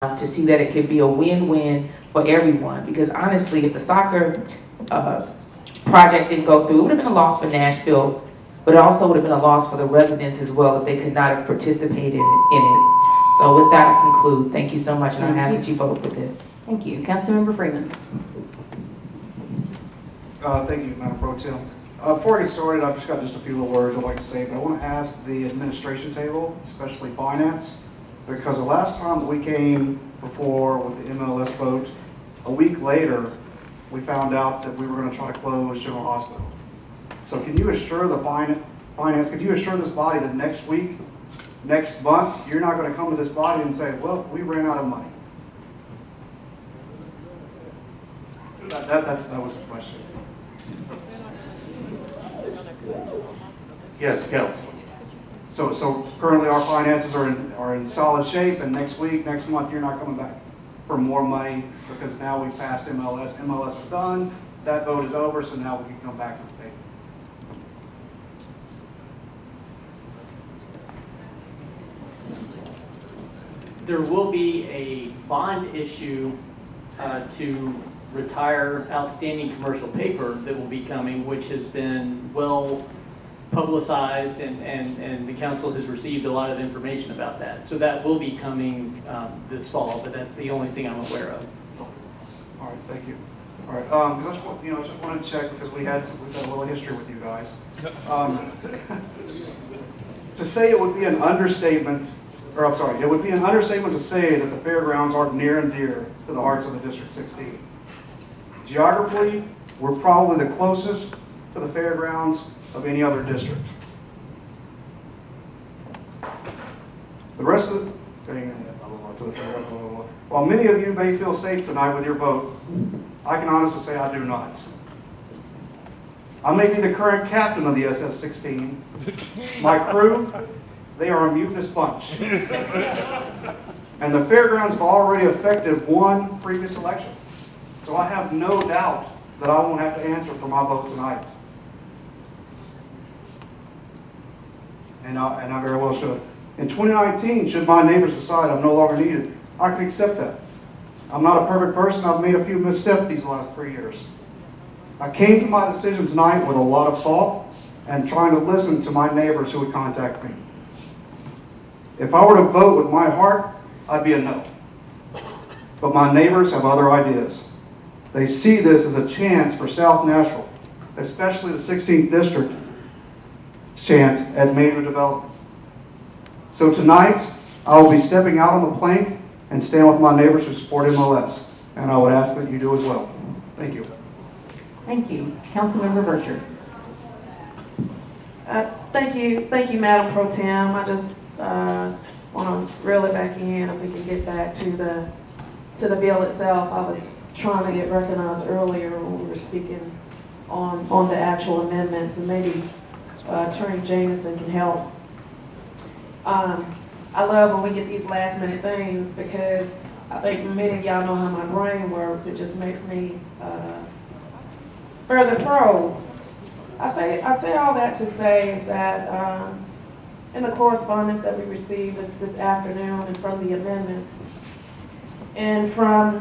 to see that it could be a win-win for everyone. Because honestly, if the soccer project didn't go through, it would have been a loss for Nashville, but it also would have been a loss for the residents as well if they could not have participated in it. So with that, I conclude. Thank you so much, and I ask that you vote for this. Thank you. Councilmember Freeman. Thank you, Madam Pro Tem. Before I get started, I've just got a few little words I'd like to say, but I want to ask the administration table, especially finance, because the last time that we came before with the MLS vote, a week later, we found out that we were going to try to close General Hospital. So can you assure the finance, could you assure this body that next week, next month, you're not going to come to this body and say, well, we ran out of money? That was the question. Yes, Council. So currently our finances are in solid shape, and next week, next month, you're not coming back for more money because now we've passed MLS. MLS is done. That vote is over, so now we can come back to the table. There will be a bond issue to retire outstanding commercial paper that will be coming, which has been well publicized, and the council has received a lot of information about that. So that will be coming this fall, but that's the only thing I'm aware of. All right, thank you. All right, because I just want to check because we've had a little history with you guys. To say it would be an understatement, or I'm sorry, it would be an understatement to say that the fairgrounds are near and dear to the hearts of the District 16. Geographically, we're probably the closest to the fairgrounds of any other district. The rest of the, while many of you may feel safe tonight with your vote, I can honestly say I do not. I may be the current captain of the SS-16. My crew, they are a mutinous bunch. And the fairgrounds have already affected one previous election. So I have no doubt that I won't have to answer for my vote tonight. And I very well should. In 2019, should my neighbors decide I'm no longer needed, I can accept that. I'm not a perfect person. I've made a few missteps these last 3 years. I came to my decision tonight with a lot of thought and trying to listen to my neighbors who would contact me. If I were to vote with my heart, I'd be a no. But my neighbors have other ideas. They see this as a chance for South Nashville, especially the 16th District, chance at major development. So tonight, I will be stepping out on the plank and stand with my neighbors who support MLS. And I would ask that you do as well. Thank you. Thank you. Councilmember Burchard. Thank you, Madam Pro Tem. I just want to reel it back in if we can get back to the bill itself. I was trying to get recognized earlier when we were speaking on the actual amendments, and maybe Attorney Jameson can help. I love when we get these last minute things because I think many of y'all know how my brain works. It just makes me further probe. I say all that to say is that in the correspondence that we received this afternoon and from the amendments and from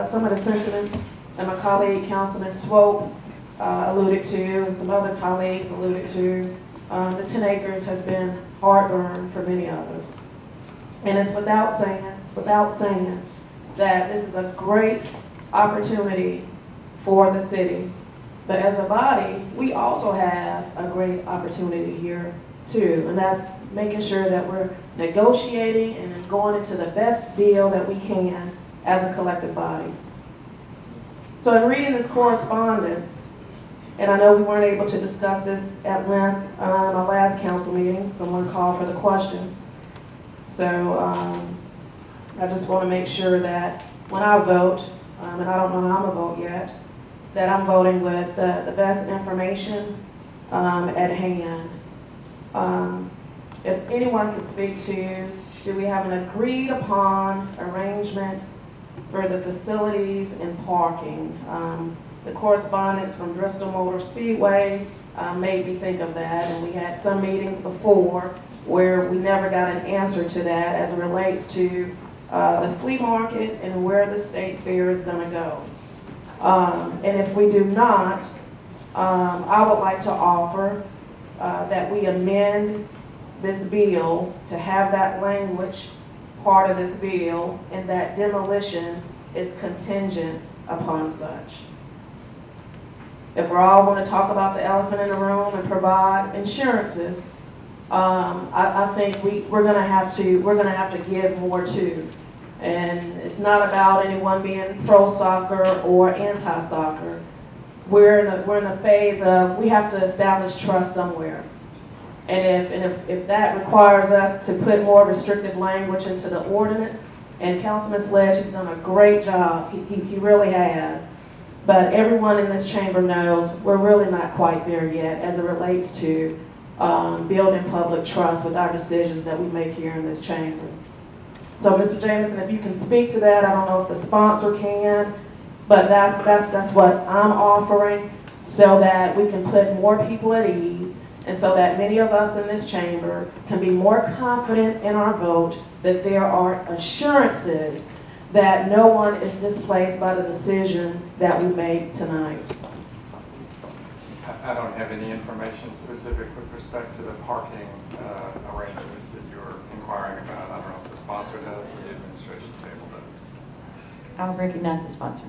some of the sentiments that my colleague Councilman Swope alluded to and some other colleagues alluded to, the 10 acres has been heartburn for many of us. And it's without saying that this is a great opportunity for the city. But as a body, we also have a great opportunity here too. And that's making sure that we're negotiating and going into the best deal that we can as a collective body. So in reading this correspondence, and I know we weren't able to discuss this at length in our last council meeting. Someone called for the question. So I just want to make sure that when I vote, and I don't know how I'm going to vote yet, that I'm voting with the best information at hand. If anyone can speak to, do we have an agreed upon arrangement for the facilities and parking? The correspondence from Bristol Motor Speedway made me think of that, and we had some meetings before where we never got an answer to that as it relates to the flea market and where the state fair is going to go. And if we do not, I would like to offer that we amend this bill to have that language part of this bill, and that demolition is contingent upon such. If we all want to talk about the elephant in the room and provide insurances, I think we're going to have to give more to. And it's not about anyone being pro soccer or anti soccer. We're in a phase of we have to establish trust somewhere. And if that requires us to put more restrictive language into the ordinance, and Councilman Sledge has done a great job, he really has. But everyone in this chamber knows we're really not quite there yet as it relates to building public trust with our decisions that we make here in this chamber. So, Mr. Jameson, if you can speak to that, I don't know if the sponsor can, but that's what I'm offering, so that we can put more people at ease, and so that many of us in this chamber can be more confident in our vote, that there are assurances that no one is displaced by the decision that we make tonight. I don't have any information specific with respect to the parking arrangements that you're inquiring about. I don't know if the sponsor does or the administration table does. I'll recognize the sponsor.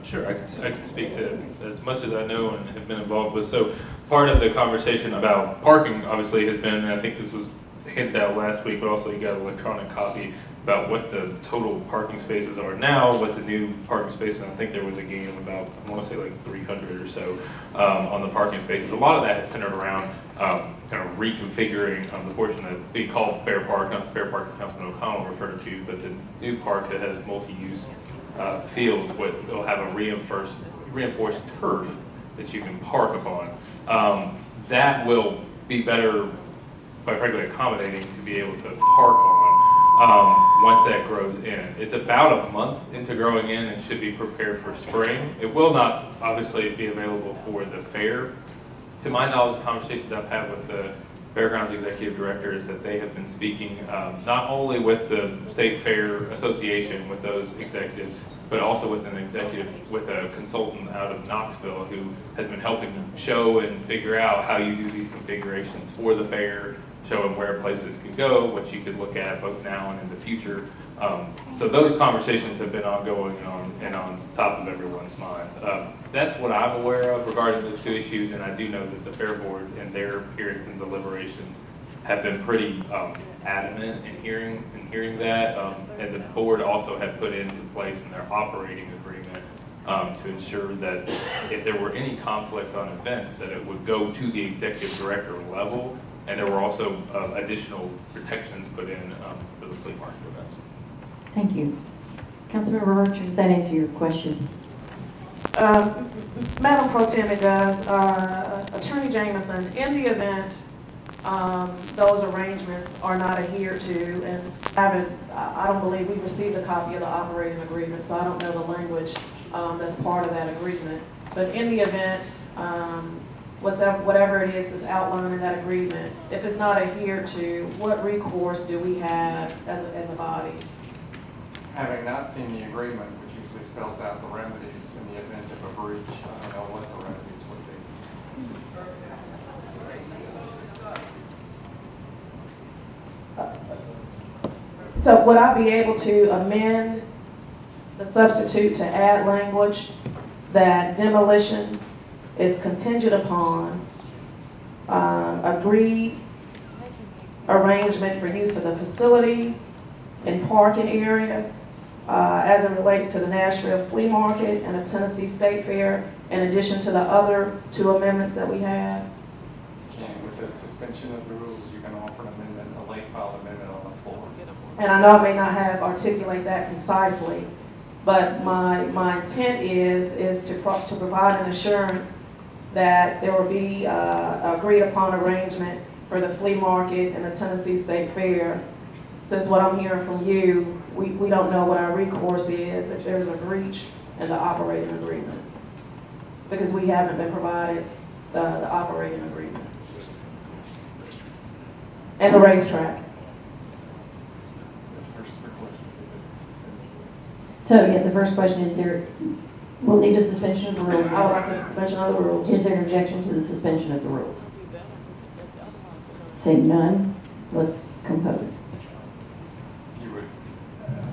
Sure, I can speak to as much as I know and have been involved with. So part of the conversation about parking obviously has been, and I think this was handed out last week, but also you got an electronic copy about what the total parking spaces are now, what the new parking spaces, and I think there was a gain of about, I want to say like 300 or so on the parking spaces. A lot of that is centered around kind of reconfiguring the portion that's being called Fair Park, not the Fair Park that Councilman O'Connell referred to, but the new park that has multi-use fields, will have a reinforced turf that you can park upon. That will be better, quite frankly, accommodating to be able to park on once that grows in. It's about a month into growing in and should be prepared for spring. It will not obviously be available for the fair. To my knowledge, conversations I've had with the Fairgrounds Executive Director is that they have been speaking not only with the State Fair Association, with those executives, but also with a consultant out of Knoxville who has been helping show and figure out how you do these configurations for the fair, showing where places can go, what you could look at both now and in the future. So those conversations have been ongoing and on top of everyone's mind. That's what I'm aware of regarding those two issues, and I do know that the Fair Board in their hearings and deliberations have been pretty adamant in hearing that, and the board also had put into place in their operating agreement to ensure that if there were any conflict on events, that it would go to the executive director level, and there were also additional protections put in for the flea market events. Thank you. Councilmember Richards, does that answer your question? Madam Pro Tem, it does. Attorney Jameson, in the event those arrangements are not adhered to, and I don't believe we received a copy of the operating agreement, so I don't know the language that's part of that agreement. But in the event, whatever it is that's outlined in that agreement, if it's not adhered to, what recourse do we have as a body? Having not seen the agreement, which usually spells out the remedies in the event of a breach, I don't know what the remedies would be. So would I be able to amend the substitute to add language that demolition is contingent upon agreed arrangement for use of the facilities and parking areas as it relates to the Nashville Flea Market and the Tennessee State Fair, in addition to the other two amendments that we have? And with the suspension of the rules, you can offer an amendment, a late file amendment on the floor. And I know I may not have articulated that concisely, but my intent is to provide an assurance that there will be agreed upon arrangement for the flea market and the Tennessee State Fair. Since what I'm hearing from you, we don't know what our recourse is if there's a breach in the operating agreement, because we haven't been provided the operating agreement. And the racetrack. There's So, yeah, the first question is we'll need a suspension of the rules. I would like a suspension of the rules. Is there an objection to the suspension of the rules? Seeing none, let's compose. You would,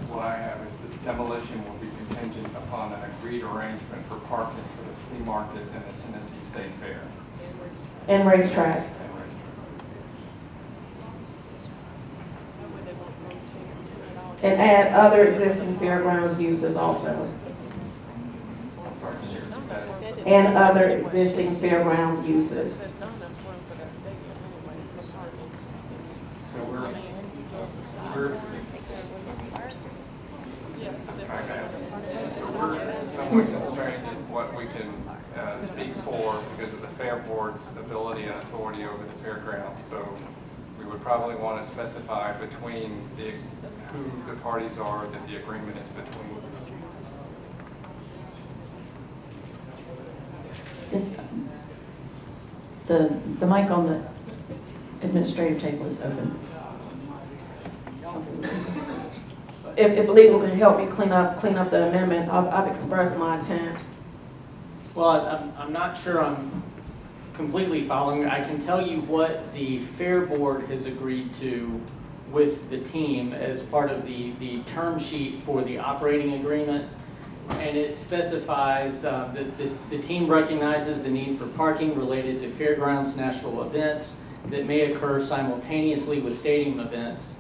what I have is that demolition will be contingent upon an agreed arrangement for parking for the flea market and the Tennessee State Fair. And racetrack. And racetrack. And add other existing fairgrounds uses also. I'm sorry, can you repeat that? And other existing fairgrounds uses. So we're okay. So we're somewhat constrained in what we can speak for because of the Fair Board's ability and authority over the fairgrounds. So we would probably want to specify between who the parties are that the agreement is between. The mic on the administrative table is open. If legal can help me clean up the amendment, I've expressed my intent. Well, I'm not sure I'm completely following. I can tell you what the Fair Board has agreed to with the team as part of the term sheet for the operating agreement. And it specifies that the team recognizes the need for parking related to fairgrounds national events that may occur simultaneously with stadium events.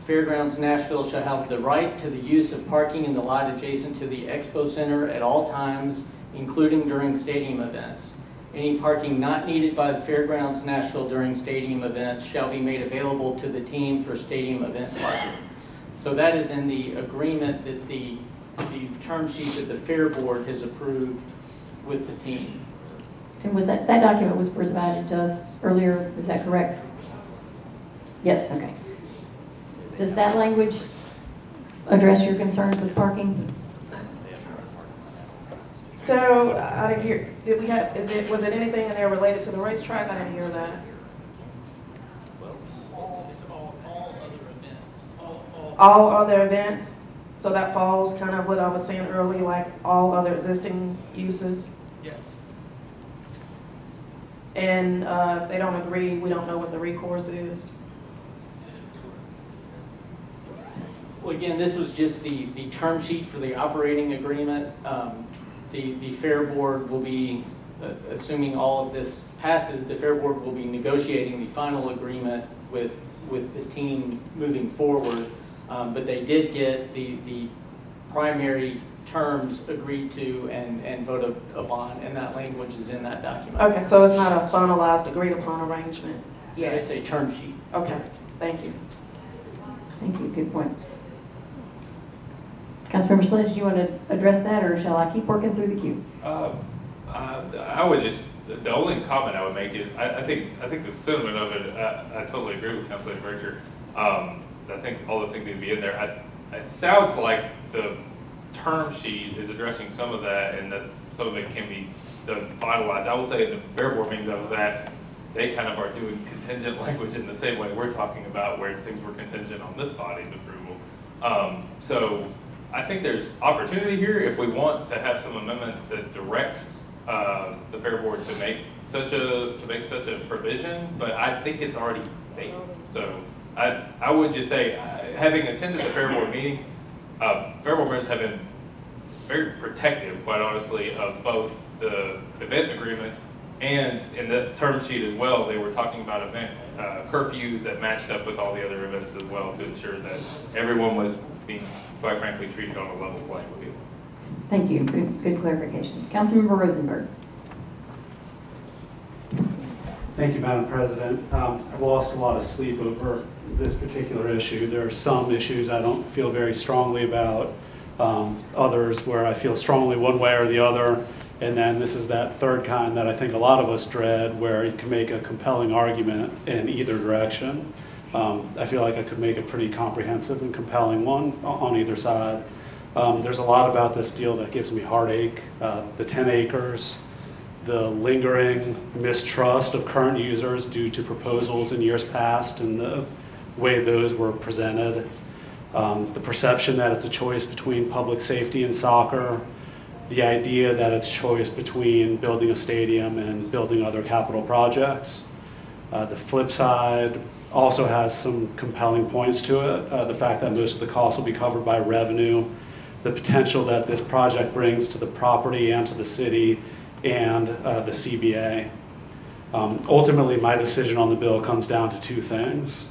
Fairgrounds Nashville shall have the right to the use of parking in the lot adjacent to the Expo Center at all times, including during stadium events. Any parking not needed by the Fairgrounds Nashville during stadium events shall be made available to the team for stadium event parking. So that is in the agreement that the term sheet that the Fair Board has approved with the team. And was that document was provided to us earlier, is that correct? Yes, okay. Does that language address your concerns with parking? So I didn't hear, was it anything in there related to the racetrack? I didn't hear that. Well, it's all other events. All other events? So that falls kind of what I was saying earlier, like all other existing uses? Yes. And if they don't agree, we don't know what the recourse is? Well, again, this was just the term sheet for the operating agreement. The Fair Board will be, assuming all of this passes, the Fair Board will be negotiating the final agreement with the team moving forward. But they did get the primary terms agreed to and voted upon, and that language is in that document. Okay, so it's not a finalized, agreed upon arrangement? Yeah, it's a term sheet. Okay, thank you. Thank you, good point. Councilmember Sledge, do you want to address that, or shall I keep working through the queue? I would just, the only comment I would make is, I think the sentiment of it, I totally agree with Councilman Bircher. I think all those things need to be in there. It sounds like the term sheet is addressing some of that, and that some of it can be finalized. I will say at the Fair Board meetings I was at, they kind of are doing contingent language in the same way we're talking about, where things were contingent on this body's approval. So I think there's opportunity here if we want to have some amendment that directs the Fair Board to make such a provision, but I think it's already made. So I would just say, having attended the Fair Board meetings, Fair Board members have been very protective, quite honestly, of both the event agreements and in the term sheet as well. They were talking about event curfews that matched up with all the other events as well to ensure that everyone was being, quite frankly, treated on a level playing field. Thank you, good clarification. Councilmember Rosenberg. Thank you, Madam President. I've lost a lot of sleep over this particular issue. There are some issues I don't feel very strongly about, others where I feel strongly one way or the other, and then this is that third kind that I think a lot of us dread, where you can make a compelling argument in either direction. I feel like I could make a pretty comprehensive and compelling one on either side. There's a lot about this deal that gives me heartache. The 10 acres, the lingering mistrust of current users due to proposals in years past and the way those were presented. The perception that it's a choice between public safety and soccer, the idea that it's choice between building a stadium and building other capital projects. The flip side also has some compelling points to it. The fact that most of the costs will be covered by revenue, the potential that this project brings to the property and to the city and the CBA. Ultimately, my decision on the bill comes down to two things.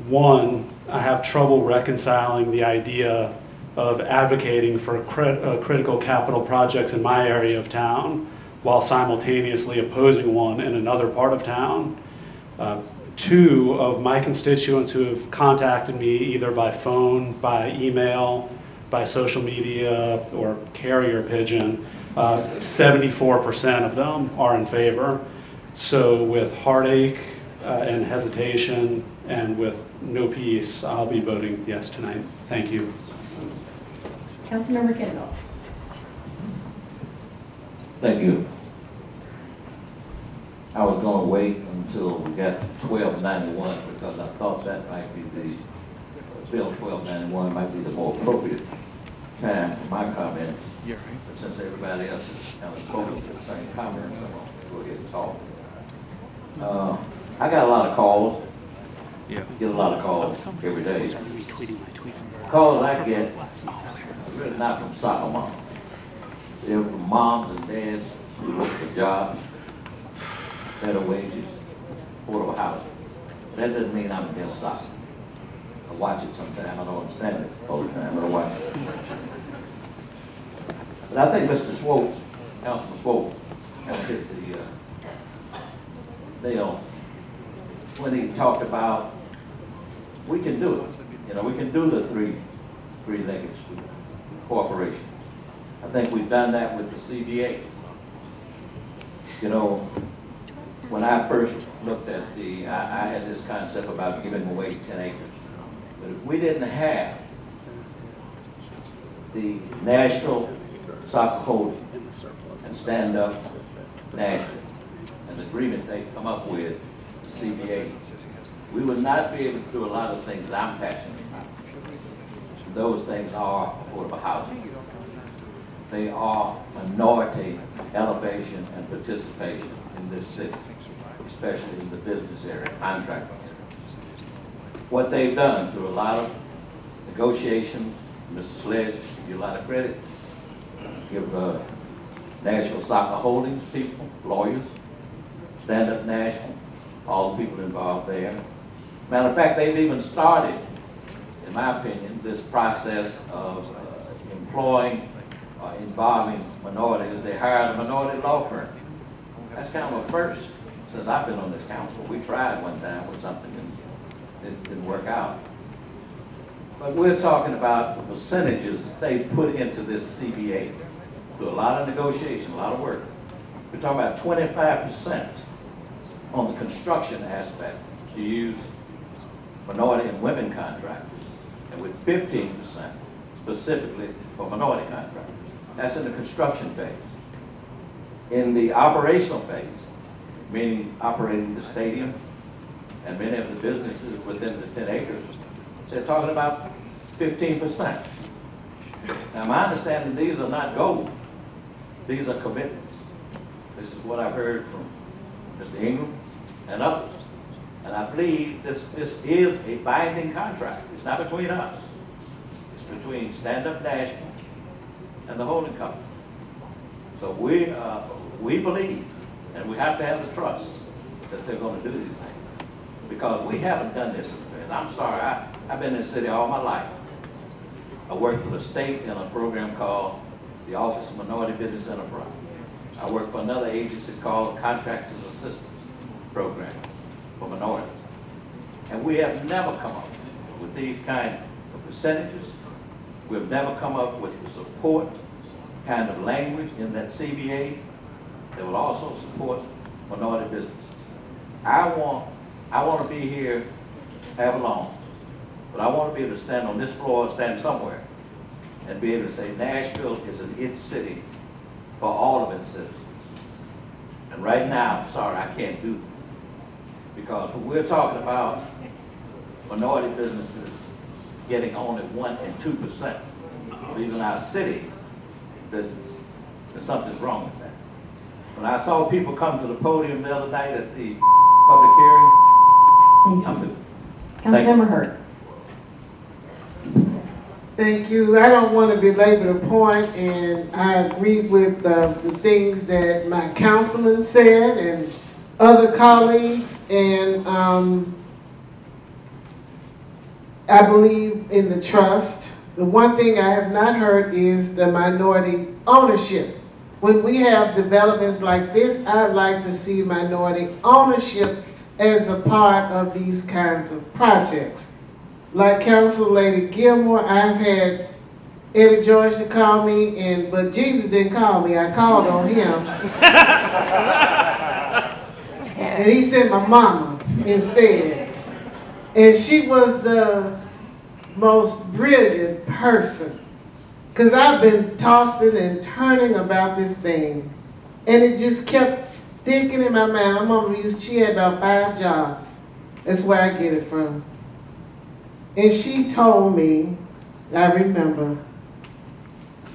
One, I have trouble reconciling the idea of advocating for critical capital projects in my area of town while simultaneously opposing one in another part of town. Two of my constituents who have contacted me either by phone, by email, by social media, or carrier pigeon, 74% of them are in favor. So with heartache and hesitation and with no peace, I'll be voting yes tonight. Thank you. Councilmember Kendall. Thank you. I was going to wait until we got 1291 because I thought that might be Bill 1291 might be the more appropriate time for my comment. But since everybody else has kind of spoken to the same comments, I'm going to go ahead and talk. I got a lot of calls. Get a lot of calls every day. Calls I get are really not from soccer moms. They're from moms and dads who look for jobs, better wages, affordable housing. That doesn't mean I'm against soccer. I watch it sometimes. I don't understand it all the time, but I watch it. But I think Mr. Swope, Councilman Swope, kind of hit the nail when he talked about we can do it. You know, we can do the three-legged cooperation. I think we've done that with the CBA. You know, when I first looked at I had this concept about giving away 10 acres. But if we didn't have the Nashville Soccer Holding and Stand Up Nashville, an agreement they come up with, the CBA, we would not be able to do a lot of things that I'm passionate about. Those things are affordable housing. They are minority elevation and participation in this city, especially in the business area, contracting area. What they've done through a lot of negotiations, Mr. Sledge, give you a lot of credit, give Nashville Soccer Holdings people, lawyers, Stand Up Nashville, all the people involved there. Matter of fact, they've even started, in my opinion, this process of employing, involving minorities. They hired a minority law firm. That's kind of a first since I've been on this council. We tried one time with something and it didn't work out. But we're talking about the percentages that they put into this CBA through a lot of negotiation, a lot of work. We're talking about 25% on the construction aspect to use minority and women contractors, and with 15% specifically for minority contractors. That's in the construction phase. In the operational phase, meaning operating the stadium and many of the businesses within the 10 acres, they're talking about 15%. Now, my understanding, these are not goals. These are commitments. This is what I've heard from Mr. Ingram and others. And I believe this is a binding contract. It's not between us. It's between Stand Up Nashville and the holding company. So we believe, and we have to have the trust that they're going to do these things. Because we haven't done this in the past. I'm sorry, I've been in the city all my life. I worked for the state in a program called the Office of Minority Business Enterprise. I worked for another agency called Contractors Assistance Program for minorities. And we have never come up with these kind of percentages. We've never come up with the support kind of language in that CBA that will also support minority businesses. I want to be here however long, but I want to be able to stand on this floor, stand somewhere, and be able to say Nashville is an it city for all of its citizens. And right now, I'm sorry, I can't do that. Because when we're talking about minority businesses getting only 1% and 2%. Even our city, there's something's wrong with that. When I saw people come to the podium the other night at the public hearing, Councilmember Hurt. Thank you. I don't want to belabor the point, and I agree with the things that my councilman said and other colleagues, and I believe in the trust. The one thing I have not heard is the minority ownership. When we have developments like this, I'd like to see minority ownership as a part of these kinds of projects. Like Council Lady Gilmore, I've had Eddie George to call me, but Jesus didn't call me. I called on him. And he sent my mama instead. And she was the most brilliant person. Because I've been tossing and turning about this thing. And it just kept sticking in my mind. My mama she had about 5 jobs. That's where I get it from. And she told me, I remember,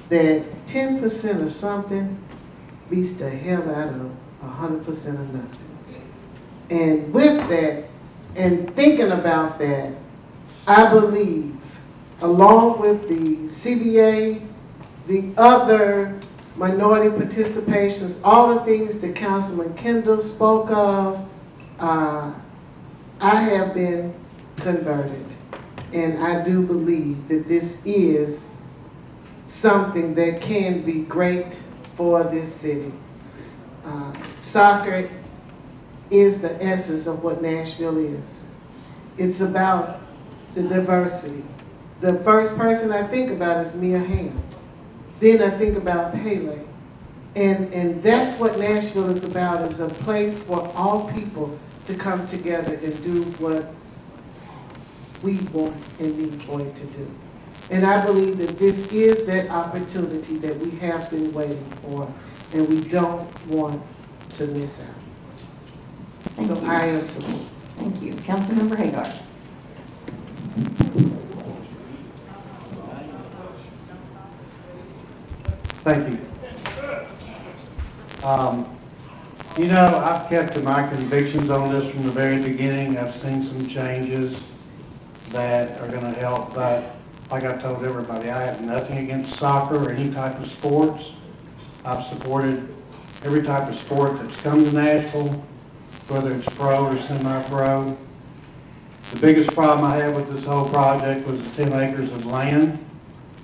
that 10% of something beats the hell out of 100% of nothing. And with that, and thinking about that, I believe, along with the CBA, the other minority participations, all the things that Councilman Kendall spoke of, I have been converted. And I do believe that this is something that can be great for this city. Soccer is the essence of what Nashville is. It's about the diversity. The first person I think about is Mia Hamm. Then I think about Pele. And that's what Nashville is about, is a place for all people to come together and do what we want and need for it to do. And I believe that this is that opportunity that we have been waiting for, and we don't want to miss out. Thank you. I am supportive. Thank you. Councilmember Hagar. Thank you. You know, I've kept to my convictions on this from the very beginning. I've seen some changes that are going to help, but like I told everybody, I have nothing against soccer or any type of sports. I've supported every type of sport that's come to Nashville, whether it's pro or semi-pro. The biggest problem I had with this whole project was the 10 acres of land.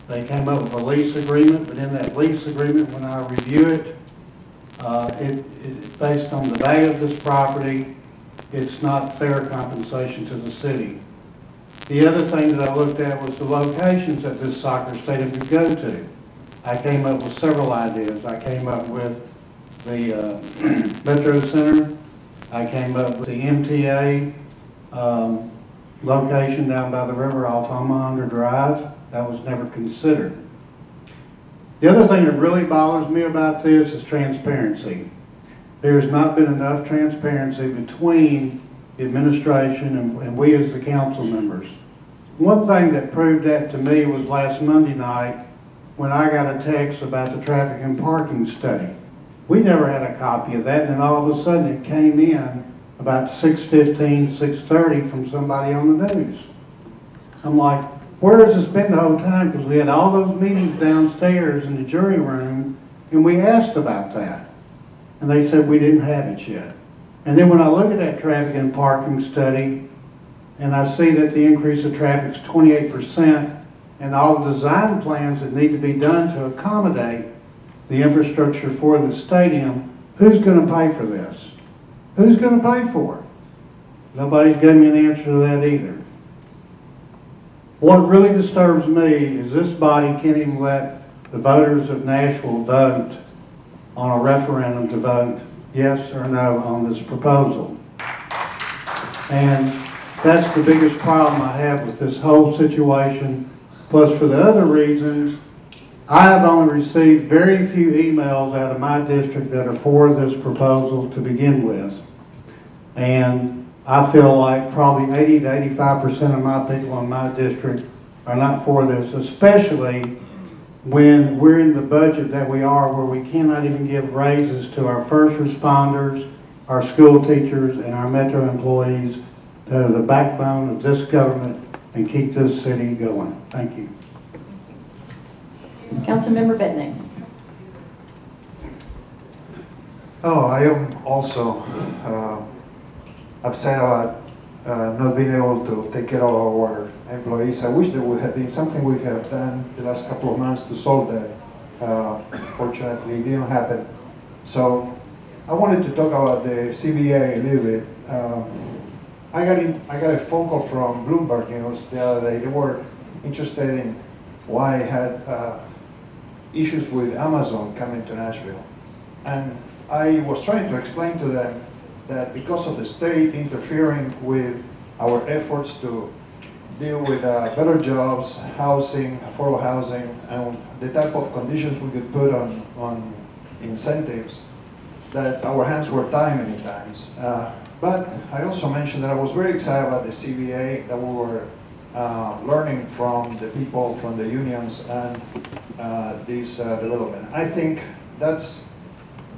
They came up with a lease agreement, but in that lease agreement, when I review it, it's based on the value of this property. It's not fair compensation to the city. The other thing that I looked at was the locations that this soccer stadium could go to. I came up with several ideas. I came up with the Metro Center. I came up with the MTA location down by the river off Omaha Drive. That was never considered. The other thing that really bothers me about this is transparency. There has not been enough transparency between the administration and we as the council members. One thing that proved that to me was last Monday night when I got a text about the traffic and parking study. We never had a copy of that, and then all of a sudden it came in about 6:15, 6:30 from somebody on the news. I'm like, where has this been the whole time? Because we had all those meetings downstairs in the jury room, and we asked about that. And they said we didn't have it yet. And then when I look at that traffic and parking study, and I see that the increase of traffic is 28%, and all the design plans that need to be done to accommodate the infrastructure for the stadium, who's going to pay for this? Who's going to pay for it? Nobody's given me an answer to that either. What really disturbs me is this body can't even let the voters of Nashville vote on a referendum to vote yes or no on this proposal. And that's the biggest problem I have with this whole situation. Plus, for the other reasons, I have only received very few emails out of my district that are for this proposal to begin with. And I feel like probably 80 to 85% of my people in my district are not for this, especially when we're in the budget that we are, where we cannot even give raises to our first responders, our school teachers, and our metro employees that are the backbone of this government and keep this city going. Thank you. Councilmember Bednick. Oh, I am also upset about not being able to take care of our employees. I wish there would have been something we have done the last couple of months to solve that. Fortunately, it didn't happen. So I wanted to talk about the CBA a little bit. I got a phone call from Bloomberg News the other day. They were interested in why I had issues with Amazon coming to Nashville. And I was trying to explain to them that because of the state interfering with our efforts to deal with better jobs, housing, affordable housing, and the type of conditions we could put on incentives, that our hands were tied many times. But I also mentioned that I was very excited about the CBA, that we were learning from the people, from the unions, and this development. I think that's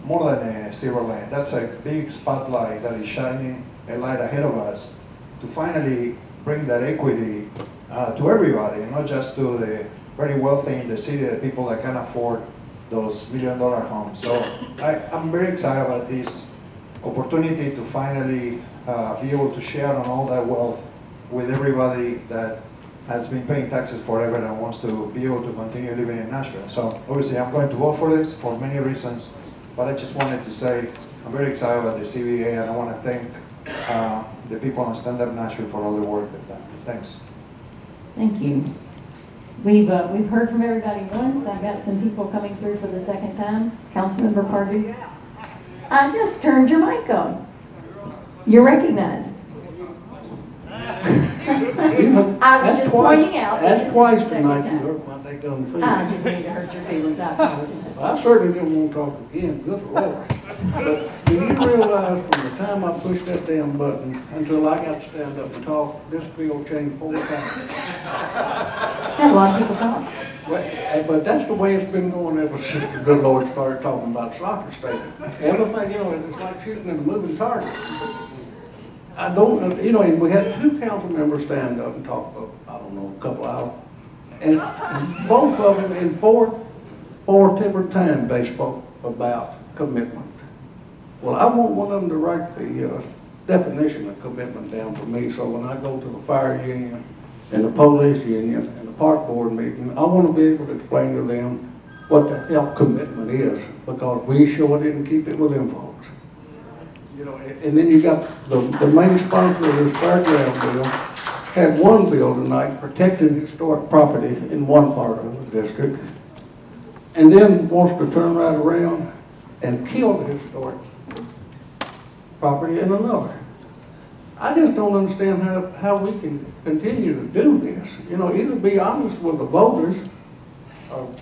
more than a silver line. That's a big spotlight that is shining a light ahead of us to finally bring that equity to everybody, and not just to the very wealthy in the city, the people that can afford those $1 million homes. So I'm very excited about this opportunity to finally be able to share on all that wealth with everybody that has been paying taxes forever and wants to be able to continue living in Nashville. So obviously I'm going to vote for this for many reasons, but I just wanted to say I'm very excited about the CBA, and I want to thank the people on Stand Up Nashville for all the work they've done. Thanks. Thank you. We've heard from everybody once. I've got some people coming through for the second time. Councilmember Pardue. I just turned your mic on. You're recognized. I was just pointing out that That's this is twice your second tonight you time. hurt my daggone feelings. I didn't mean to hurt your feelings. I apologize. I certainly didn't want to talk again, good Lord. But do you realize from the time I pushed that damn button until I got to stand up and talk, this field changed 4 times? Had a lot of people talk. But that's the way it's been going ever since the good Lord started talking about soccer stadium. Everything, you know, it's like shooting at a moving target. I don't know, you know, we had 2 council members stand up and talk for, I don't know, a couple hours. And both of them in four different times they spoke about commitment. Well, I want one of them to write the definition of commitment down for me, so when I go to the fire union and the police union and the park board meeting, I want to be able to explain to them what the hell commitment is, because we sure didn't keep it with them folks. You know, and then you got the main sponsor of this fairground bill had one bill tonight protecting historic property in one part of the district, and then wants to turn right around and kill the historic property in another. I just don't understand how we can continue to do this. You know, either be honest with the voters, or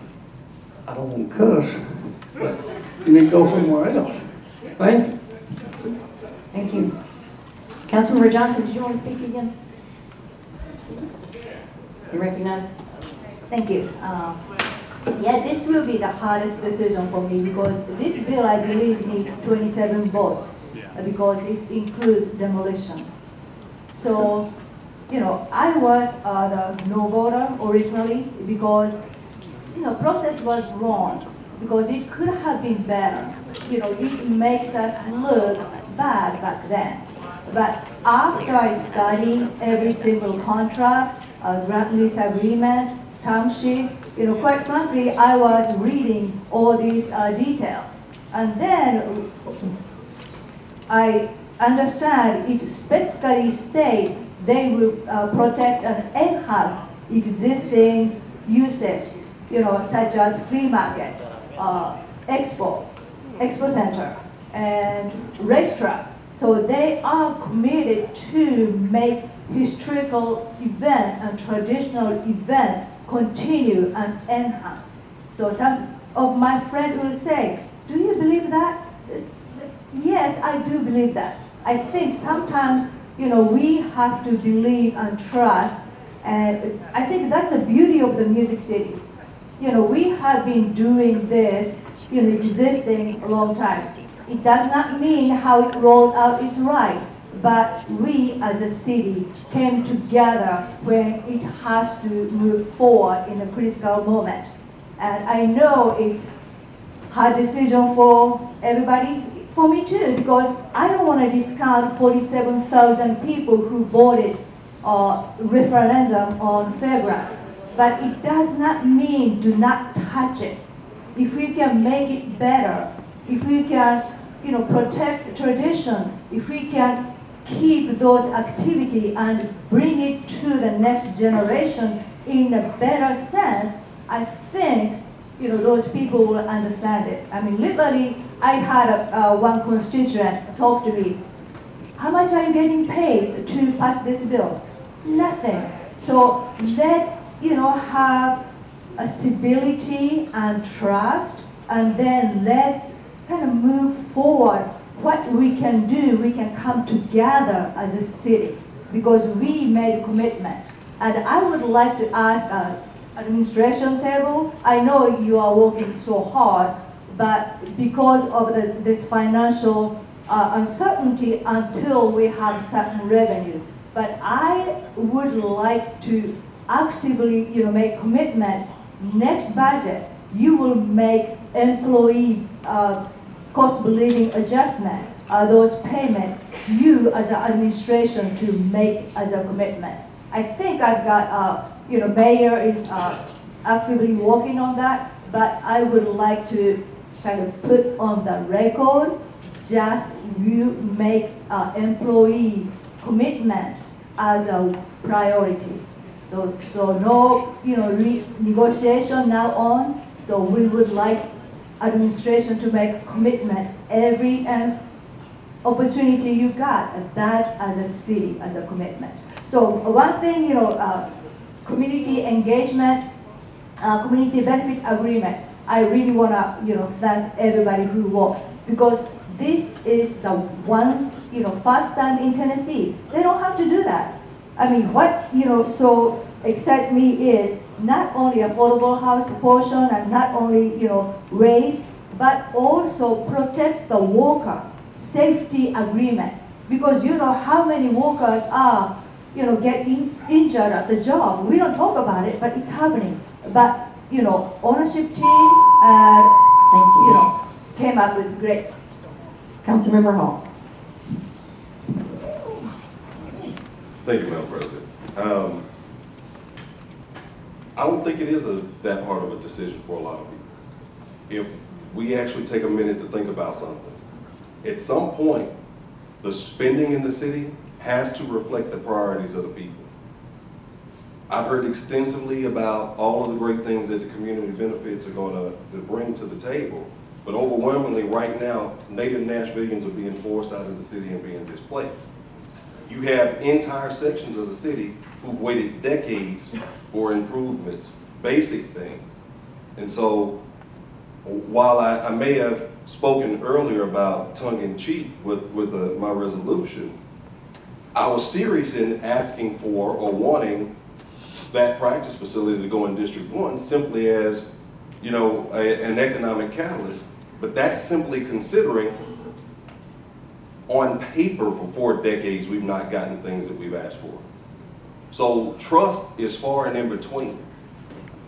I don't want to cuss, but you need to go somewhere else. Thank you. Thank you. Councilmember Johnson, did you want to speak again? You recognize? Thank you. Yeah, this will be the hardest decision for me, because this bill, I believe, needs 27 votes because it includes demolition. So, you know, I was the no voter originally because, you know, process was wrong, because it could have been better. You know, it makes us look bad back then. But after I studied every single contract, grant lease agreement, term sheet, you know, quite frankly, I was reading all these details. And then I understand it specifically states they will protect and enhance existing usage, you know, such as flea market, expo center, and restaurant. So they are committed to make historical event and traditional event continue and enhance. So some of my friends will say, do you believe that? Yes, I do believe that. I think sometimes, you know, we have to believe and trust And I think that's the beauty of the Music City. You know, we have been doing this, you know, existing a long time. It does not mean how it rolled out is right, but we as a city came together when it has to move forward in a critical moment. And I know it's a hard decision for everybody, for me too, because I don't want to discount 47,000 people who voted referendum on February. But it does not mean do not touch it. If we can make it better, if we can, you know, protect tradition, if we can keep those activities and bring it to the next generation in a better sense, I think, you know, those people will understand it. I mean, literally, I had one constituent talk to me. How much are you getting paid to pass this bill? Nothing. So let's, you know, have a civility and trust, and then let's kind of move forward. What we can do, we can come together as a city because we made a commitment. And I would like to ask administration table, I know you are working so hard, but because of this financial uncertainty until we have certain revenue. But I would like to actively, you know, make commitment. Next budget, you will make employee cost of living adjustment, those payments, you as an administration to make as a commitment. I think I've got, you know, mayor is actively working on that, but I would like to kind of put on the record, just you make employee commitment as a priority. So no, you know, negotiation now on. So we would like administration to make commitment every opportunity you got, that as a city, as a commitment. So one thing, you know, community engagement, community benefit agreement. I really want to, you know, thank everybody who worked, because this is the ones, you know, first time in Tennessee. They don't have to do that. I mean, what, you know, so excites me is not only affordable house portion and not only, you know, wage, but also protect the worker, safety agreement. Because you know how many workers are, you know, getting injured at the job. We don't talk about it, but it's happening. But, you know, ownership team, Thank you. you know, came up with great. Councilmember Hall. Thank you, Madam President. I don't think it is that hard of a decision for a lot of people. If we actually take a minute to think about something, at some point, the spending in the city has to reflect the priorities of the people. I've heard extensively about all of the great things that the community benefits are going to bring to the table, but overwhelmingly right now, native Nashvillians are being forced out of the city and being displaced. You have entire sections of the city who've waited decades for improvements, basic things. And so while I may have spoken earlier about tongue-in-cheek with my resolution, I was serious in asking for or wanting that practice facility to go in District 1 simply as, you know, an economic catalyst, but that's simply considering on paper for 4 decades we've not gotten things that we've asked for. So trust is far and in between.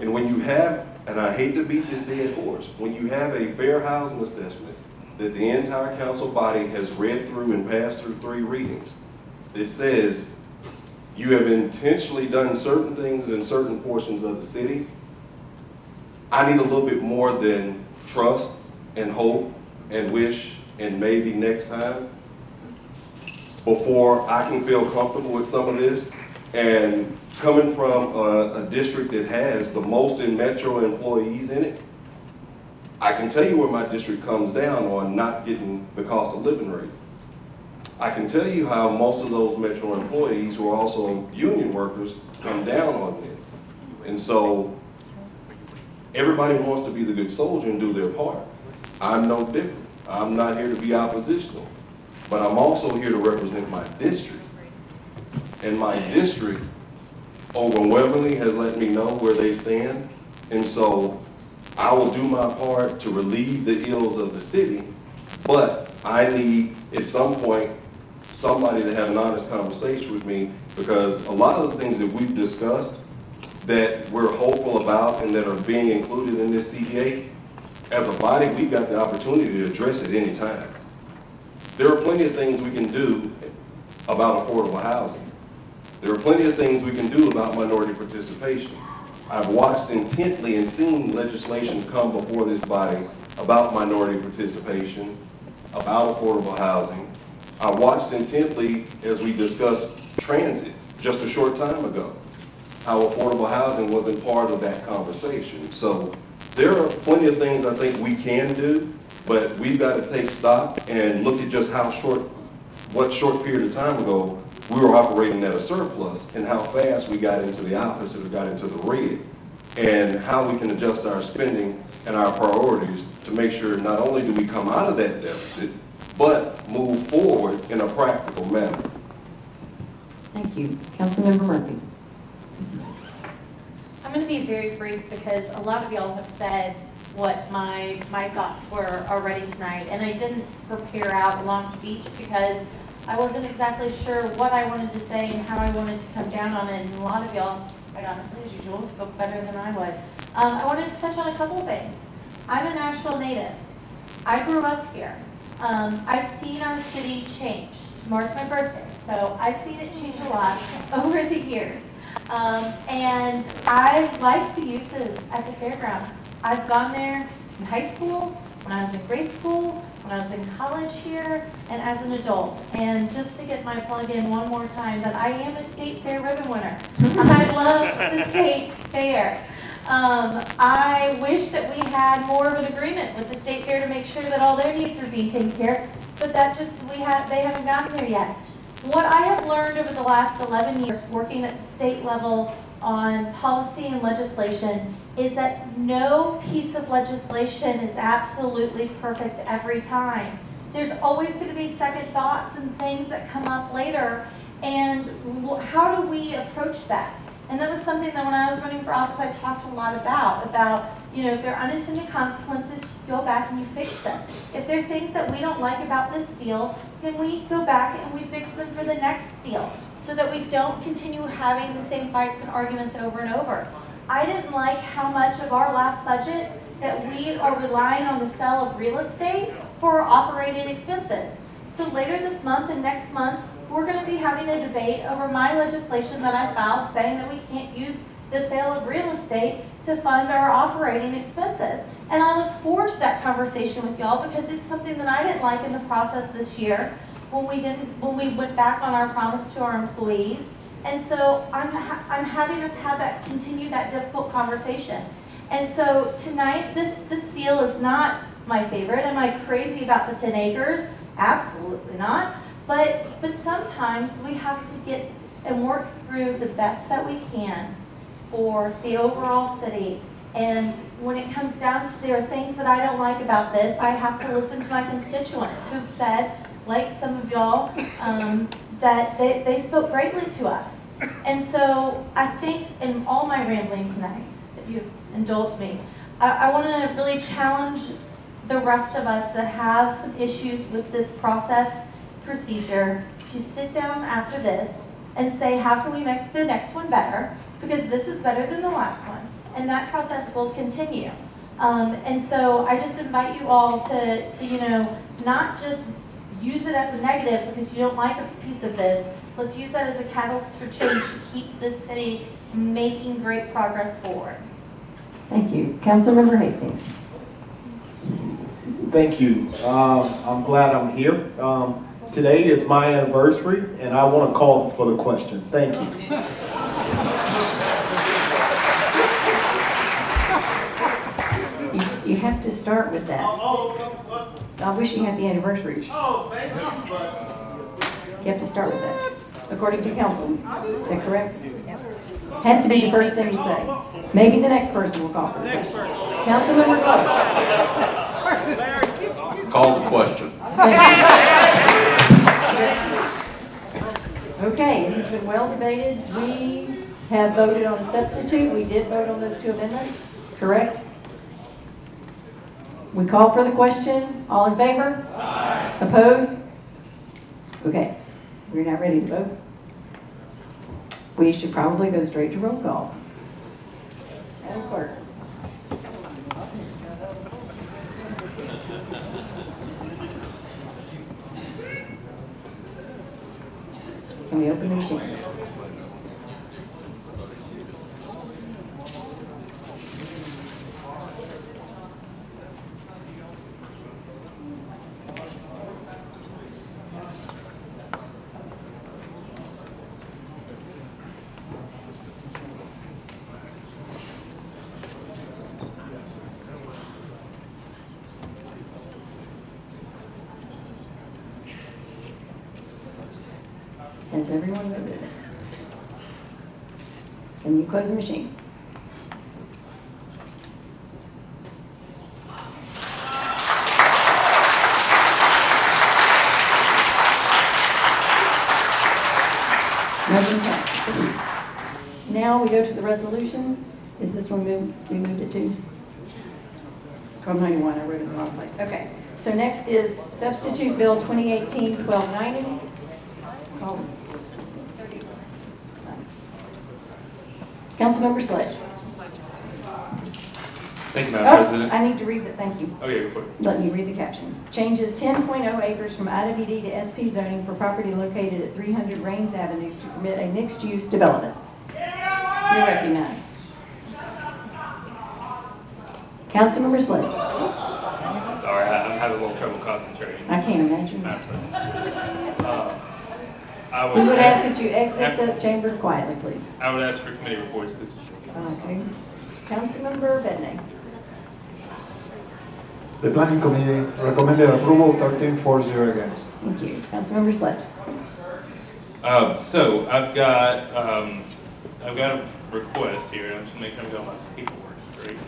And when you have, and I hate to beat this dead horse, when you have a fair housing assessment that the entire council body has read through and passed through 3 readings, it says you have intentionally done certain things in certain portions of the city, I need a little bit more than trust and hope and wish and maybe next time before I can feel comfortable with some of this. And coming from a district that has the most in Metro employees in it, I can tell you where my district comes down on not getting the cost of living raise. I can tell you how most of those Metro employees who are also union workers come down on this. And so everybody wants to be the good soldier and do their part. I'm no different. I'm not here to be oppositional, but I'm also here to represent my district. And my district overwhelmingly has let me know where they stand. And so I will do my part to relieve the ills of the city, but I need, at some point, somebody to have an honest conversation with me, because a lot of the things that we've discussed that we're hopeful about and that are being included in this CBA, as a body, we've got the opportunity to address it any time. There are plenty of things we can do about affordable housing. There are plenty of things we can do about minority participation. I've watched intently and seen legislation come before this body about minority participation, about affordable housing. I watched intently as we discussed transit just a short time ago, how affordable housing wasn't part of that conversation. So there are plenty of things I think we can do, but we've got to take stock and look at just what short period of time ago we were operating at a surplus and how fast we got into the opposite or got into the red, and how we can adjust our spending and our priorities to make sure not only do we come out of that deficit, but move forward in a practical manner. Thank you. Councilmember Murphy. I'm going to be very brief because a lot of y'all have said what my thoughts were already tonight, and I didn't prepare out a long speech because I wasn't exactly sure what I wanted to say and how I wanted to come down on it, and a lot of y'all, quite honestly, as usual, spoke better than I would. I wanted to touch on a couple of things. I'm a Nashville native. I grew up here. I've seen our city change. Tomorrow's my birthday, so I've seen it change a lot over the years. And I like the uses at the fairgrounds. I've gone there in high school, when I was in grade school, when I was in college here, and as an adult. And just to get my plug in one more time, that I am a state fair ribbon winner. I love the state fair. I wish that we had more of an agreement with the state fair to make sure that all their needs are being taken care of, but they haven't gotten there yet. What I have learned over the last 11 years working at the state level on policy and legislation is that no piece of legislation is absolutely perfect every time. There's always going to be second thoughts and things that come up later, and how do we approach that? And that was something that when I was running for office I talked a lot about, you know, if there are unintended consequences, you go back and you fix them. If there are things that we don't like about this deal, then we go back and we fix them for the next deal, so that we don't continue having the same fights and arguments over and over. I didn't like how much of our last budget that we are relying on the sale of real estate for our operating expenses. So later this month and next month, we're going to be having a debate over my legislation that I filed saying that we can't use the sale of real estate to fund our operating expenses. And I look forward to that conversation with y'all because it's something that I didn't like in the process this year when we went back on our promise to our employees. And so I'm having us continue that difficult conversation. And so tonight, this deal is not my favorite. Am I crazy about the 10 acres? Absolutely not. But sometimes we have to get and work through the best that we can for the overall city. And when it comes down to there are things that I don't like about this, I have to listen to my constituents who've said, like some of y'all, that they spoke greatly to us. And so I think in all my rambling tonight, if you indulge me, I want to really challenge the rest of us that have some issues with this procedure to sit down after this and say, how can we make the next one better? Because this is better than the last one. And that process will continue. And so I just invite you all to not just use it as a negative because you don't like a piece of this. Let's use that as a catalyst for change to keep this city making great progress forward. Thank you. Councilmember Hastings. Thank you. I'm glad I'm here. Today is my anniversary, and I want to call for the question. Thank you. You have to start with that. I wish you had the anniversary. Oh, thank you. You have to start with that, according to council. Is that correct? Has to be the first thing you say. Maybe the next person will call for the question. Councilmember Close. Call the question. Okay, it has been well debated. We have voted on a substitute. We did vote on those two amendments, correct? We call for the question. All in favor? Aye. Opposed? Okay, we're now ready to vote. We should probably go straight to roll call. Madam Clerk. Can we open the machines? Has everyone voted? Can you close the machine? Motion passed. Now we go to the resolution. Is this one we moved it to? 1291, I wrote it in the wrong place. Okay, so next is Substitute Bill 2018-1290. Councilmember Sledge. Thank you, Madam President. I need to read the, thank you. Oh, yeah, go for it. Let me read the caption. Changes 10.0 acres from IWD to SP zoning for property located at 300 Rains Avenue to permit a mixed-use development. You're recognized. Councilmember Sledge. Sorry, I'm having a little trouble concentrating. I can't imagine. We would ask that you exit the chamber quietly, please. I would ask for committee reports, please. Okay. Councilmember Bedney. The Planning Committee recommended approval, 13-4-0 against. Thank you. Councilmember Sledge. So I've got a request here. I'm just making sure I'm getting my paperwork straight.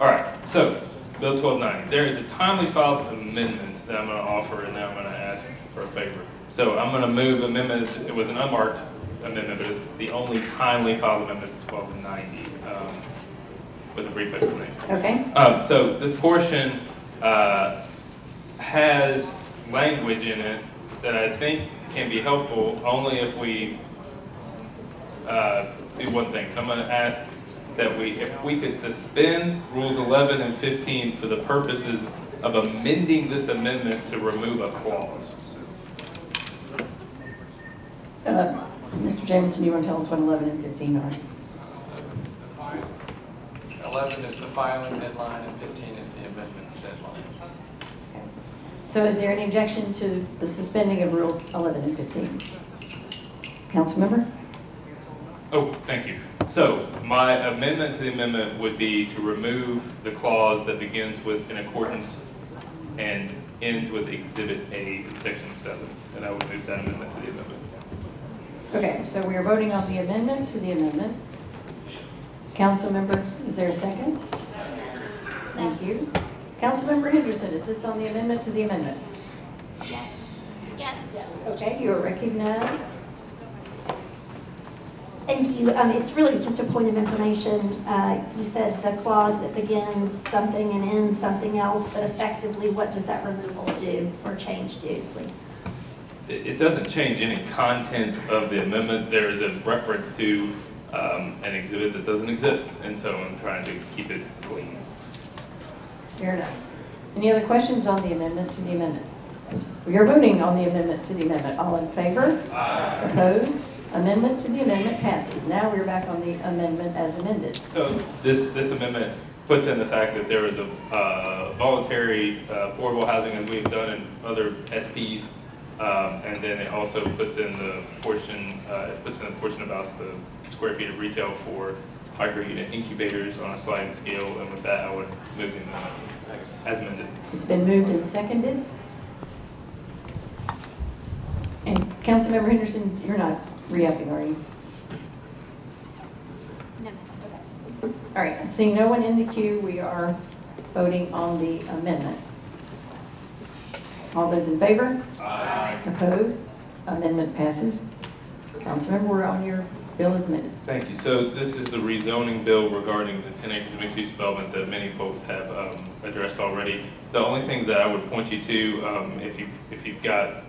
All right. So Bill 1290. There is a timely filed amendment that I'm going to offer, and now I'm going to ask for a favor. So I'm going to move amendment. It was an unmarked amendment, but it's the only timely filed amendment to 1290 with a brief explanation. Okay. So this portion has language in it that I think can be helpful only if we do one thing. So I'm going to ask that if we could suspend Rules 11 and 15 for the purposes of amending this amendment to remove a clause. Mr. Jameson, you want to tell us what 11 and 15 are? 11 is the filing deadline and 15 is the amendments deadline. Okay. So is there any objection to the suspending of Rules 11 and 15? Councilmember? Oh, thank you. So my amendment to the amendment would be to remove the clause that begins with in accordance and ends with Exhibit A in Section 7. And I would move that amendment to the amendment. Okay, so we are voting on the amendment to the amendment. Councilmember, is there a second? Thank you. Councilmember Henderson, is this on the amendment to the amendment? Yes. Yes. Okay, you are recognized. Thank you. It's really just a point of information. You said the clause that begins something and ends something else, but effectively, what does that removal do or change do, please? It doesn't change any content of the amendment. There is a reference to an exhibit that doesn't exist, and so I'm trying to keep it clean. Fair enough. Any other questions on the amendment to the amendment? We are voting on the amendment to the amendment. All in favor? Aye. Opposed? Amendment to the amendment passes. Now we're back on the amendment as amended. So this amendment puts in the fact that there is a voluntary affordable housing as we've done in other SPs, and then it also puts in the portion about the square feet of retail for micro-unit incubators on a sliding scale. And with that, I would move the amendment as amended. It's been moved and seconded. And Councilmember Henderson, you're not re-upping, are you? No. Okay. All right, seeing no one in the queue, we are voting on the amendment. All those in favor? Aye. Opposed? Amendment passes. Councilmember, we're on your Bill is amended. Thank you. So this is the rezoning bill regarding the 10 acre mixed-use development that many folks have addressed already. The only things that I would point you to, if you've got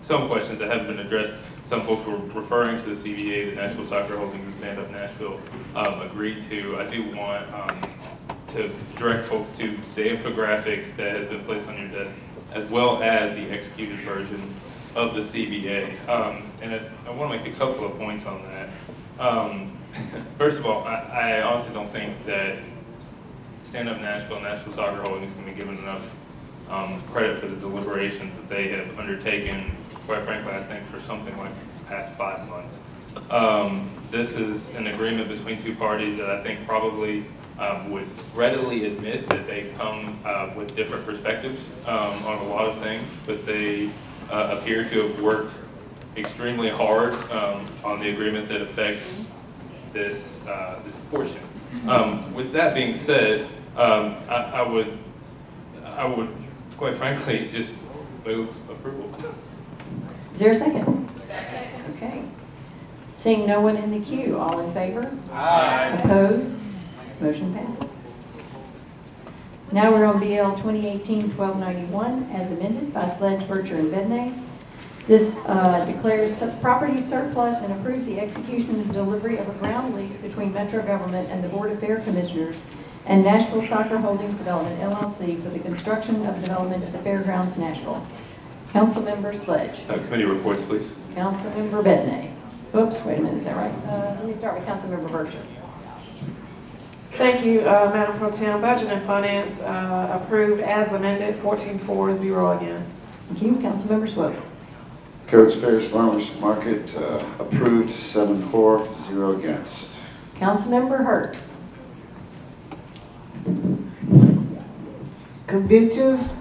some questions that haven't been addressed, some folks were referring to the CBA, the Nashville Soccer Holdings and Stand Up Nashville agreed to. I do want to direct folks to the infographic that has been placed on your desk, as well as the executed version of the CBA. And I want to make a couple of points on that. First of all, I honestly don't think that Stand Up Nashville and Nashville Soccer Holdings can be given enough credit for the deliberations that they have undertaken, quite frankly, I think for something like the past 5 months. This is an agreement between two parties that I think probably would readily admit that they come with different perspectives on a lot of things, but they appear to have worked extremely hard on the agreement that affects this portion. With that being said, I would quite frankly just move approval. Is there a second? Second. Okay. Seeing no one in the queue, all in favor? Aye. Opposed? Motion passes. Now we're on BL 2018-1291 as amended by Sledge, Bercher, and Bednay. This declares property surplus and approves the execution and delivery of a ground lease between Metro Government and the Board of Fair Commissioners and Nashville Soccer Holdings Development, LLC, for the construction of development at the Fairgrounds, Nashville. Councilmember Sledge. Committee reports, please. Councilmember Bednay. Oops, wait a minute, is that right? Let me start with Councilmember Berger. Thank you, Madam Pro Tem. Budget and Finance approved as amended, 14-4, 0 against. Thank you. Councilmember Swope. Coates Fairs Farmers Market approved 7-4, 0 against. Councilmember Hurt. Conventions,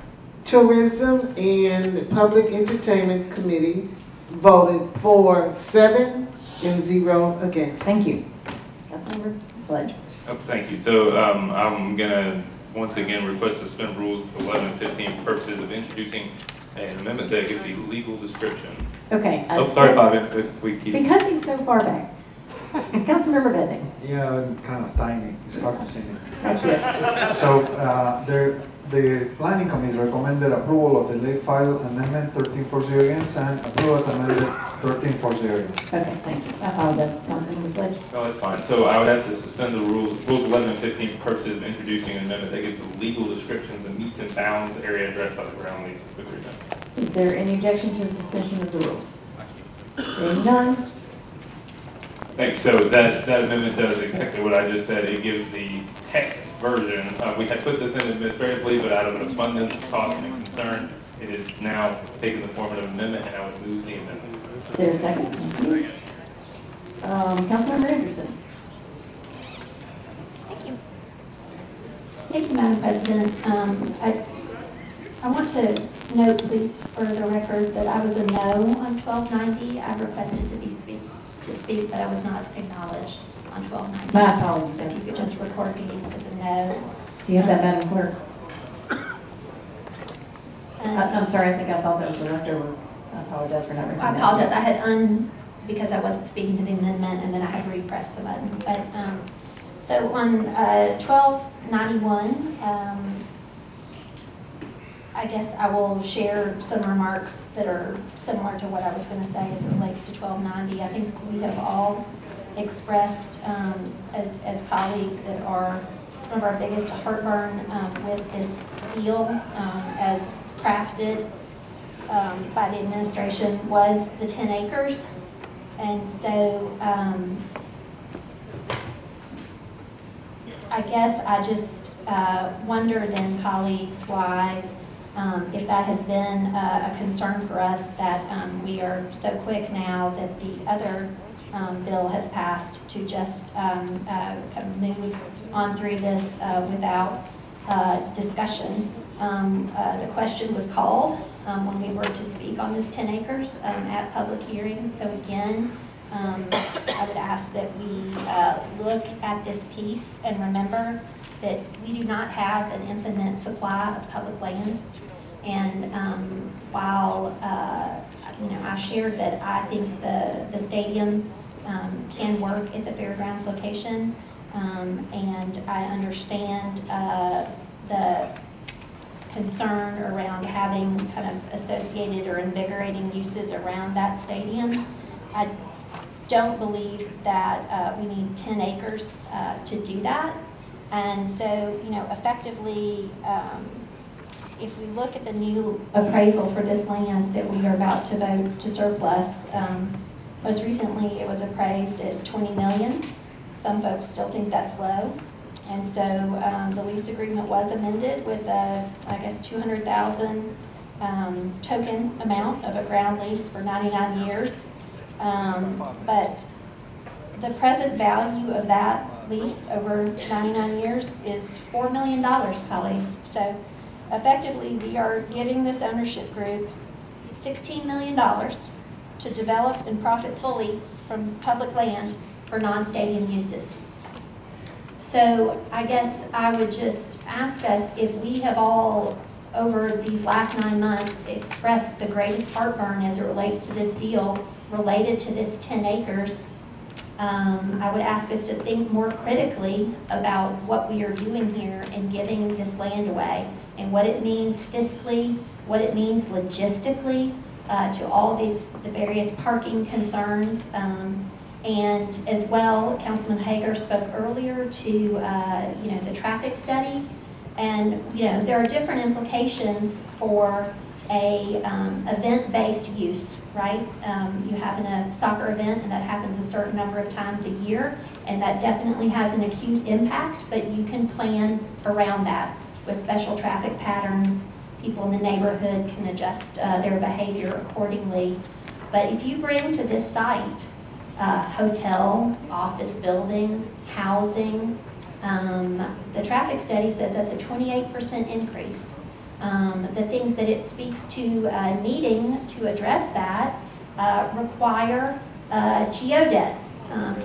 Tourism, and Public Entertainment Committee voted for 7 and 0 against. Thank you. Councilmember Sledge. Oh, thank you. So I'm going to once again request to suspend rules 11 and 15 for purposes of introducing an amendment that gives the legal description. Okay. Oh, sorry, Bobby, if we keep... Because he's so far back. Councilmember Bednay. Yeah, I'm kind of tiny. It's hard to see me. That's it. So the Planning Committee recommended approval of the late file amendment 13-4, against and approval as amended 13-4, against. Okay, thank you. I apologize, Councilmember Sledge. No, that's fine. So I would ask to suspend the rules 11 and 15 for purposes of introducing an amendment that gives the legal description of the meets and bounds area addressed by the ground lease agreement. Is there any objection to the suspension of the rules? Seeing none. Thanks. So that amendment does exactly what I just said. It gives the text version. We had put this in administratively, but out of an abundance of caution and concern, it is now taken the form of an amendment, and I would move the amendment. Is there a second? Thank you. Councilmember Anderson. Thank you. Thank you, Madam President. I want to note, please, for the record, that I was a no on 1290. I requested to speak, but I was not acknowledged on 1290. My apologies. So if you could just record me as a no. Do you have that, Madam Clerk? I'm sorry, I think I thought that was a leftover. I apologize for not recording that. I apologize. I had because I wasn't speaking to the amendment, and then I had repressed the button. But so on 1291, I guess I will share some remarks that are similar to what I was going to say as it relates to 1290. I think we have all expressed as colleagues that one of our biggest heartburn with this deal as crafted by the administration was the 10 acres. And so I guess I just wonder then, colleagues, why if that has been a concern for us, that we are so quick now that the other bill has passed to just kind of move on through this without discussion. The question was called when we were to speak on this 10 acres at public hearings. So again, I would ask that we look at this piece and remember that we do not have an infinite supply of public land. And while I shared that I think the stadium can work at the fairgrounds location. And I understand the concern around having kind of associated or invigorating uses around that stadium. I don't believe that we need 10 acres to do that. And so, you know, effectively, if we look at the new appraisal for this land that we are about to vote to surplus, most recently it was appraised at 20 million. Some folks still think that's low. And so the lease agreement was amended with a, I guess, 200,000 token amount of a ground lease for 99 years. But the present value of that lease over 99 years is $4 million, colleagues. So effectively, we are giving this ownership group $16 million to develop and profit fully from public land for non-stadium uses. So I guess I would just ask us if we have all, over these last 9 months, expressed the greatest heartburn as it relates to this deal related to this 10 acres, I would ask us to think more critically about what we are doing here and giving this land away and what it means fiscally, what it means logistically to all the various parking concerns. And as well, Councilman Hager spoke earlier to you know, the traffic study, and you know, there are different implications for a event-based use, right? You have a soccer event, and that happens a certain number of times a year, and that definitely has an acute impact, but you can plan around that with special traffic patterns. People in the neighborhood can adjust their behavior accordingly. But if you bring to this site hotel, office building, housing, the traffic study says that's a 28% increase. The things that it speaks to needing to address that require geodet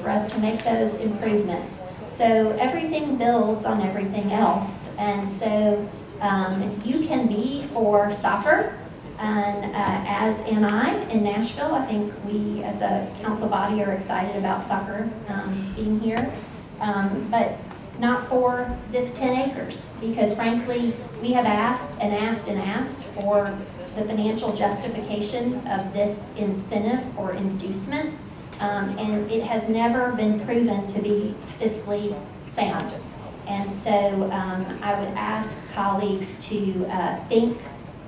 for us to make those improvements. So everything builds on everything else. And so you can be for soccer, and as am I in Nashville. I think we as a council body are excited about soccer being here, but not for this 10 acres, because frankly, we have asked and asked and asked for the financial justification of this incentive or inducement, and it has never been proven to be fiscally sound. And so I would ask colleagues to think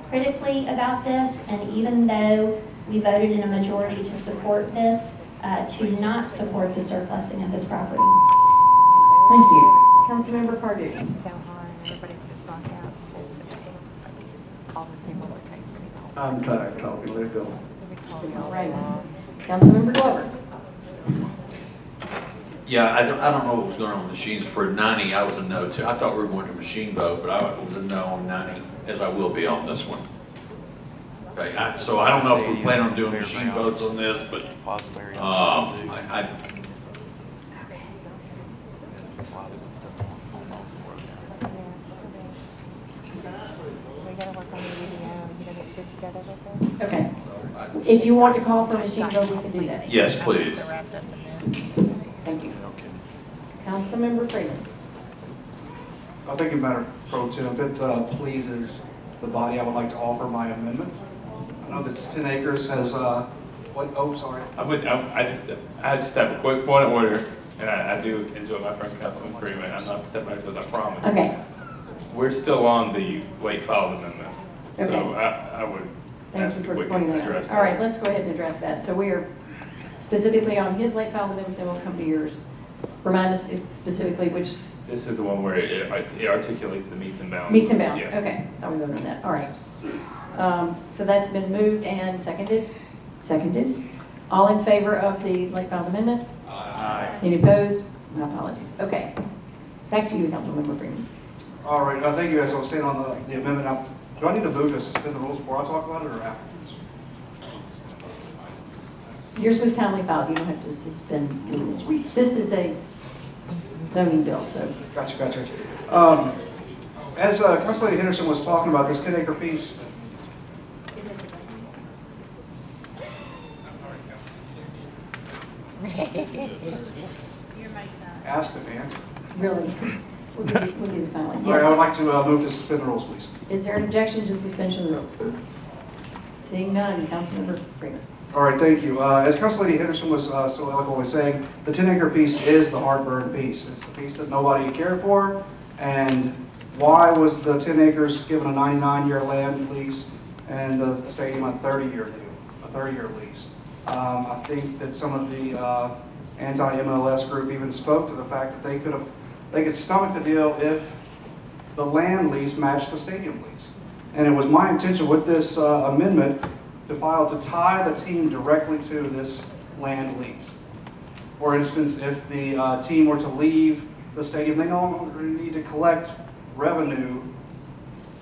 critically about this, and even though we voted in a majority to support this, to not support the surplusing of this property. Thank you. Councilmember Pardue. I'm tired of talking, let's go. All right. Councilmember Glover. Yeah, I don't know what was going on with machines. For 90, I was a no too. I thought we were going to machine vote, but I was a no on 90, as I will be on this one. Okay, so I don't know if we plan on doing machine votes on this, but Okay. If you want to call for a machine vote, we can do that. yes, please. Thank you. Councilmember Freeman. Thank you, Madam Pro Tem. If it pleases the body, I would like to offer my amendment. I know that 10 acres has, oh, sorry. I just have a quick point of order, and I do enjoy my friend Councilman Freeman. I'm not stepping out because I promise. Okay. We're still on the late filed amendment, Okay. so I would Thank ask you if for we pointing can that address out. that. All right, let's go ahead and address that. So we are specifically on his late filed amendment, then we'll come to yours. Remind us specifically which. This is the one where it articulates the meets and bounds. Meets and bounds, Yeah. okay. Thought we voted on that, all right. So that's been moved and seconded? Seconded. All in favor of the late filed amendment? Aye. Any opposed? My apologies. Okay. Back to you, Councilmember Freeman. All right, thank you. As I was saying on the amendment, now, do I need to move to suspend the rules before I talk about it or afterwards? Yours was timely filed, you don't have to suspend the rules. This is a zoning bill, so. Gotcha. As Councilor Henderson was talking about this 10-acre piece, Ask and answer. Really? We'll do the final one. All right, I would Yes. like to move to suspend the rules, please. Is there an objection to suspension of the rules? Seeing none, Councilmember Freeman. All right, thank you. As Council Lady Henderson was so eloquently saying, the 10-acre piece is the heartburn piece. It's the piece that nobody cared for. And why was the 10 acres given a 99-year land lease and the stadium a 30-year deal, a 30-year lease? I think that some of the anti-MLS group even spoke to the fact that they could stomach the deal if the land lease matched the stadium lease. And it was my intention with this amendment to tie the team directly to this land lease. For instance, if the team were to leave the stadium, they no longer need to collect revenue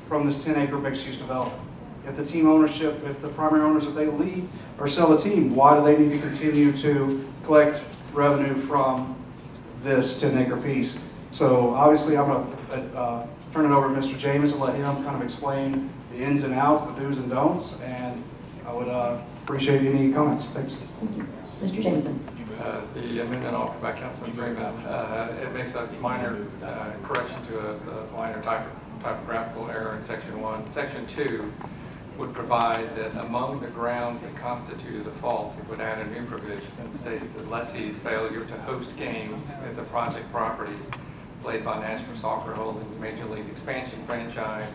from this 10-acre mixed-use development. If the team ownership, if the primary owners, if they leave or sell the team, why do they need to continue to collect revenue from this 10-acre piece? So obviously, I'm going to turn it over to Mr. James and let him kind of explain the ins and outs, the do's and don'ts, and I would appreciate any comments. Thanks. Thank you. Mr. Jameson. The amendment offered by Councilman Freeman, it makes a minor correction to a minor typographical error in Section 1. Section 2 would provide that among the grounds that constitute a default, it would add a new provision and state that lessee's failure to host games at the project property played by National Soccer Holdings Major League Expansion franchise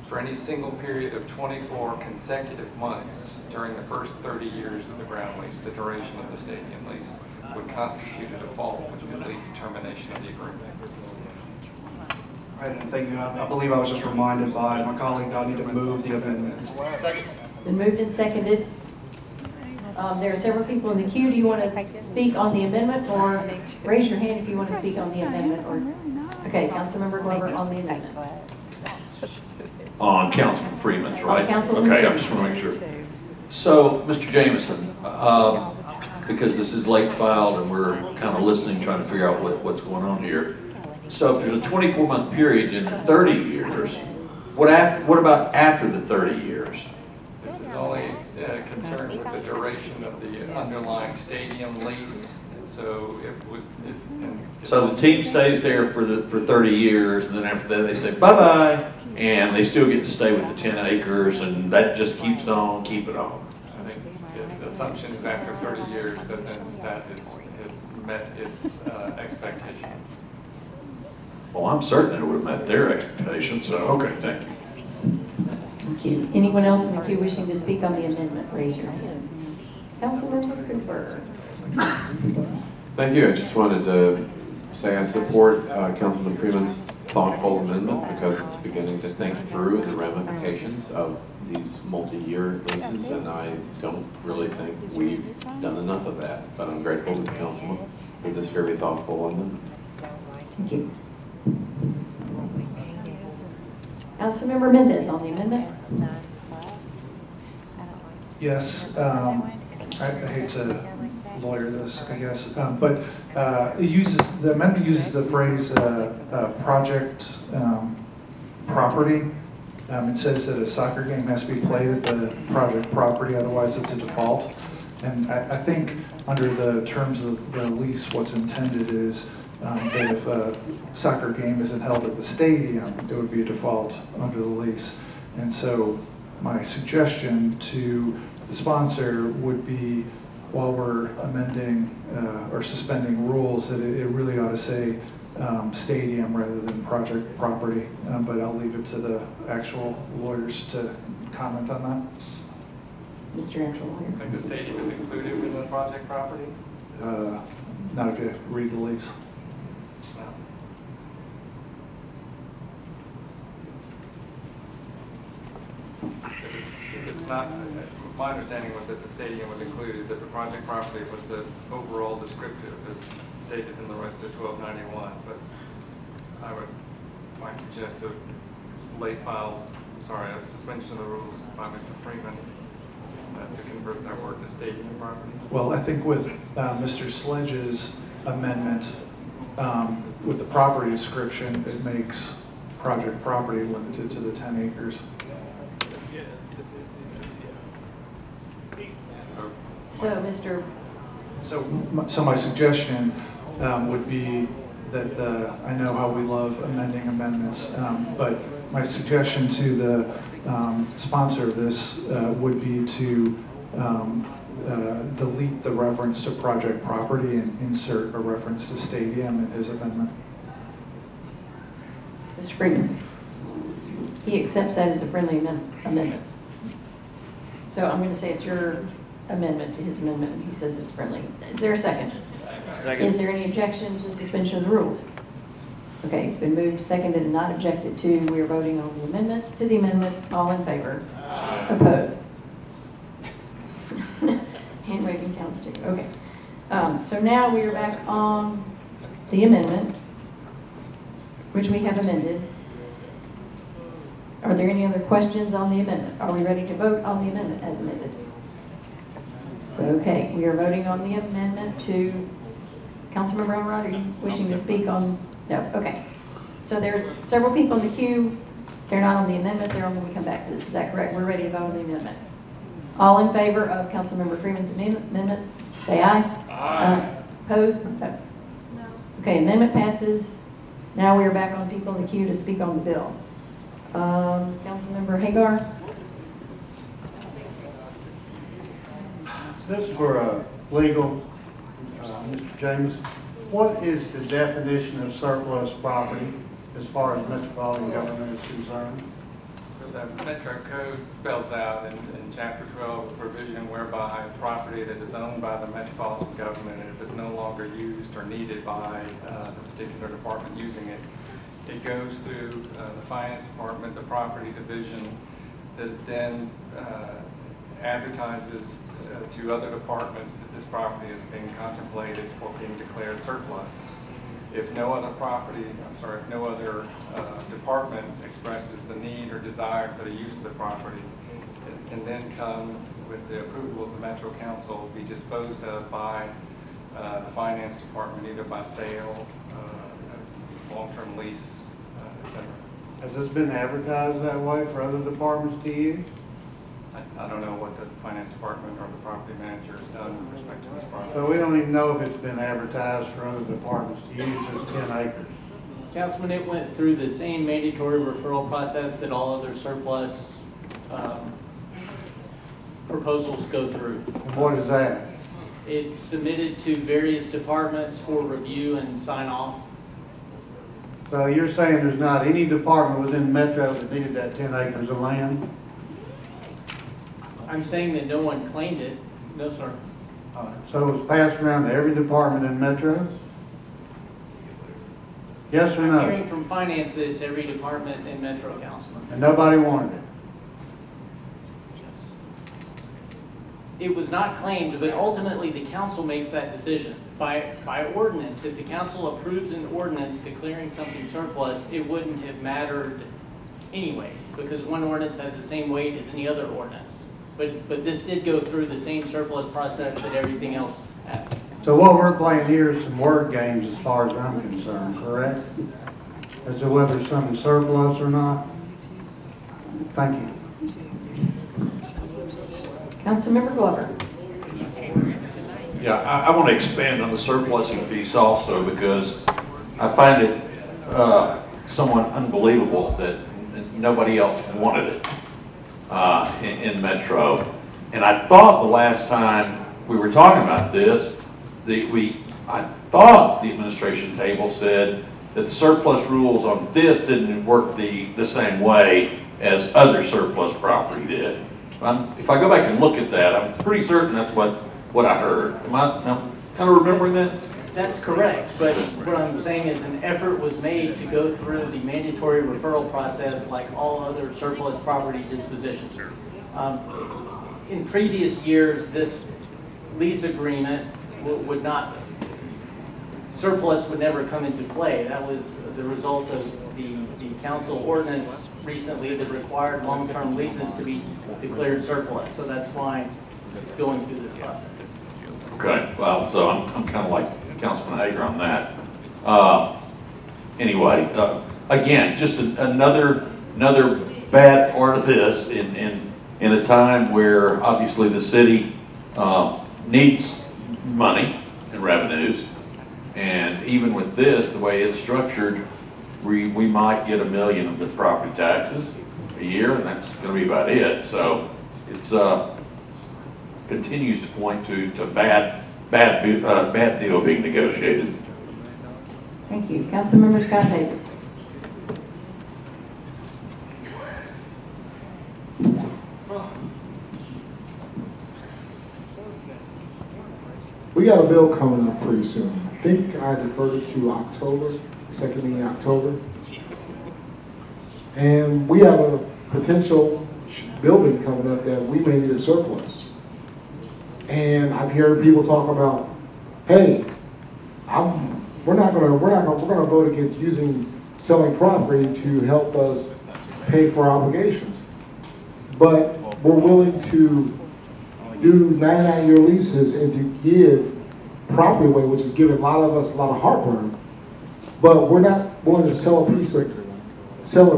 for any single period of 24 consecutive months during the first 30 years of the ground lease, the duration of the stadium lease, would constitute a default, which would lead to termination of the agreement. All right, and thank you. I believe I was just reminded by my colleague that I need to move the amendment. Been moved and seconded. There are several people in the queue. Do you want to speak on the amendment, or raise your hand if you want to speak on the amendment? Or okay, Councilmember Glover on the amendment. On Councilman Freeman's, right? Councilman Okay, I Freeman. just want to make sure. So, Mr. Jameson, because this is late filed and we're kind of listening, trying to figure out what's going on here. So if there's a 24-month period in 30 years, what about after the 30 years? This is only concerned with the duration of the underlying stadium lease. So it would. So the team stays there for 30 years, and then after that they say bye-bye, and they still get to stay with the 10 acres, and that just keeps on keeping on. I think the assumption is after 30 years, but then that has met its expectations. Well, I'm certain it would have met their expectations, so okay, thank you. Thank you. Anyone else in the queue wishing to speak on the amendment, raise your hand. Councilmember Cooper. Thank you. I just wanted to say I support Councilman Freeman's thoughtful amendment because it's beginning to think through the ramifications of these multi-year leases, and I don't really think we've done enough of that. But I'm grateful to the Councilman for this very thoughtful amendment. Thank you. Councilmember Mendez on the amendment. Yes, I hate to lawyer this, I guess, but the amendment uses the phrase project property. It says that a soccer game has to be played at the project property, otherwise it's a default. And I think under the terms of the lease, what's intended is that if a soccer game isn't held at the stadium, it would be a default under the lease. And so my suggestion to the sponsor would be, while we're amending or suspending rules, that it really ought to say stadium rather than project property. But I'll leave it to the actual lawyers to comment on that. Mr. Actual Lawyer. I think the stadium is included in the project property? Not if you read the lease. No. If it's not, my understanding was that the stadium was included, that the project property was the overall descriptive as stated in the rest of 1291, but I might suggest a suspension of the rules by Mr. Freeman to convert that word to stadium property. Well, I think with Mr. Sledge's amendment, with the property description, it makes project property limited to the 10 acres. So, Mr. So my suggestion would be that I know how we love amending amendments, but my suggestion to the sponsor of this would be to delete the reference to project property and insert a reference to stadium in his amendment. Mr. Freeman, he accepts that as a friendly amendment. So I'm going to say it's your amendment to his amendment, and he says it's friendly. Is there a second? Second. Is there any objection to suspension of the rules? Okay, it's been moved, seconded, and not objected to. We are voting on the amendment. To the amendment, all in favor? Opposed? Hand waving counts too. Okay. So now we are back on the amendment, which we have amended. Are there any other questions on the amendment? Are we ready to vote on the amendment as amended? So, okay, we are voting on the amendment to, Councilmember Elrod, are you wishing to speak on? No, okay. So there are several people in the queue. They're not on the amendment, they're on when we come back to this. Is that correct? We're ready to vote on the amendment. All in favor of Councilmember Freeman's amendments, say aye. Aye. Opposed? No. Okay, amendment passes. Now we are back on people in the queue to speak on the bill. Councilmember Hagar. This is for legal, Mr. James. What is the definition of surplus property as far as metropolitan government is concerned? So the Metro Code spells out in Chapter 12 a provision whereby property that is owned by the metropolitan government, and if it's no longer used or needed by the particular department using it, it goes through the finance department, the property division, that then advertises to other departments that this property is being contemplated for being declared surplus. If no other if no other department expresses the need or desire for the use of the property, it can then come with the approval of the Metro Council, be disposed of by the finance department, either by sale, long-term lease, etc. Has this been advertised that way for other departments to use? I don't know what the finance department or the property manager has done with respect to this project. So we don't even know if it's been advertised for other departments to use this 10 acres. Councilman, it went through the same mandatory referral process that all other surplus proposals go through. And what is that? It's submitted to various departments for review and sign off. So you're saying there's not any department within Metro that needed that 10 acres of land? I'm saying that no one claimed it. No, sir. So it was passed around to every department in Metro? Yes or I'm no? hearing from finance that it's every department in Metro, Councilman. And nobody wanted it? It was not claimed, but ultimately the council makes that decision. By ordinance, if the council approves an ordinance declaring something surplus, it wouldn't have mattered anyway, because one ordinance has the same weight as any other ordinance. But this did go through the same surplus process that everything else had. So what we're playing here is some word games as far as I'm concerned, correct? As to whether something's surplus or not? Thank you. Councilmember Glover. Yeah, I want to expand on the surplusing piece also, because I find it somewhat unbelievable that nobody else wanted it in Metro. And I thought the last time we were talking about this, I thought the administration table said that the surplus rules on this didn't work the same way as other surplus property did. If I go back and look at that, I'm pretty certain that's what I heard. Am I kind of remembering that? That's correct, but what I'm saying is an effort was made to go through the mandatory referral process like all other surplus property dispositions. In previous years, this lease agreement would not, surplus would never come into play. That was the result of the council ordinance recently that required long-term leases to be declared surplus. So that's why it's going through this process. Okay, well, so I'm kind of like Councilman Hager on that. Anyway, again, just another bad part of this in a time where obviously the city needs money and revenues. And even with this, the way it's structured, we might get $1 million with property taxes a year, and that's going to be about it. So it's continues to point to bad deal being negotiated. Thank you. Councilmember Scott Davis. We got a bill coming up pretty soon. I think I deferred it to October, second meeting in October. And we have a potential building coming up that we may need a surplus. And I've heard people talk about, hey, we're gonna vote against selling property to help us pay for our obligations. But we're willing to do 99-year leases and to give property away, which is giving a lot of us a lot of heartburn. But we're not willing to sell a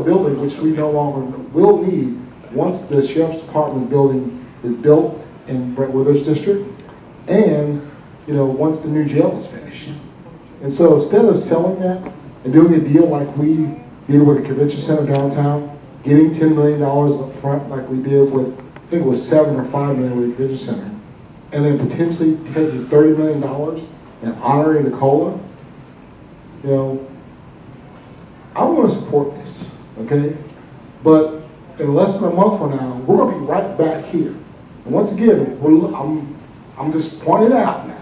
building which we no longer will need once the Sheriff's Department building is built in Brent Withers District, and once the new jail is finished. And so instead of selling that and doing a deal like we did with the convention center downtown, getting $10 million up front like we did with, I think it was $7 or $5 million with the convention center, and then potentially taking $30 million and honoring the COLA, I want to support this, okay? But in less than a month from now, we're going to be right back here. And once again, I'm just pointing it out now.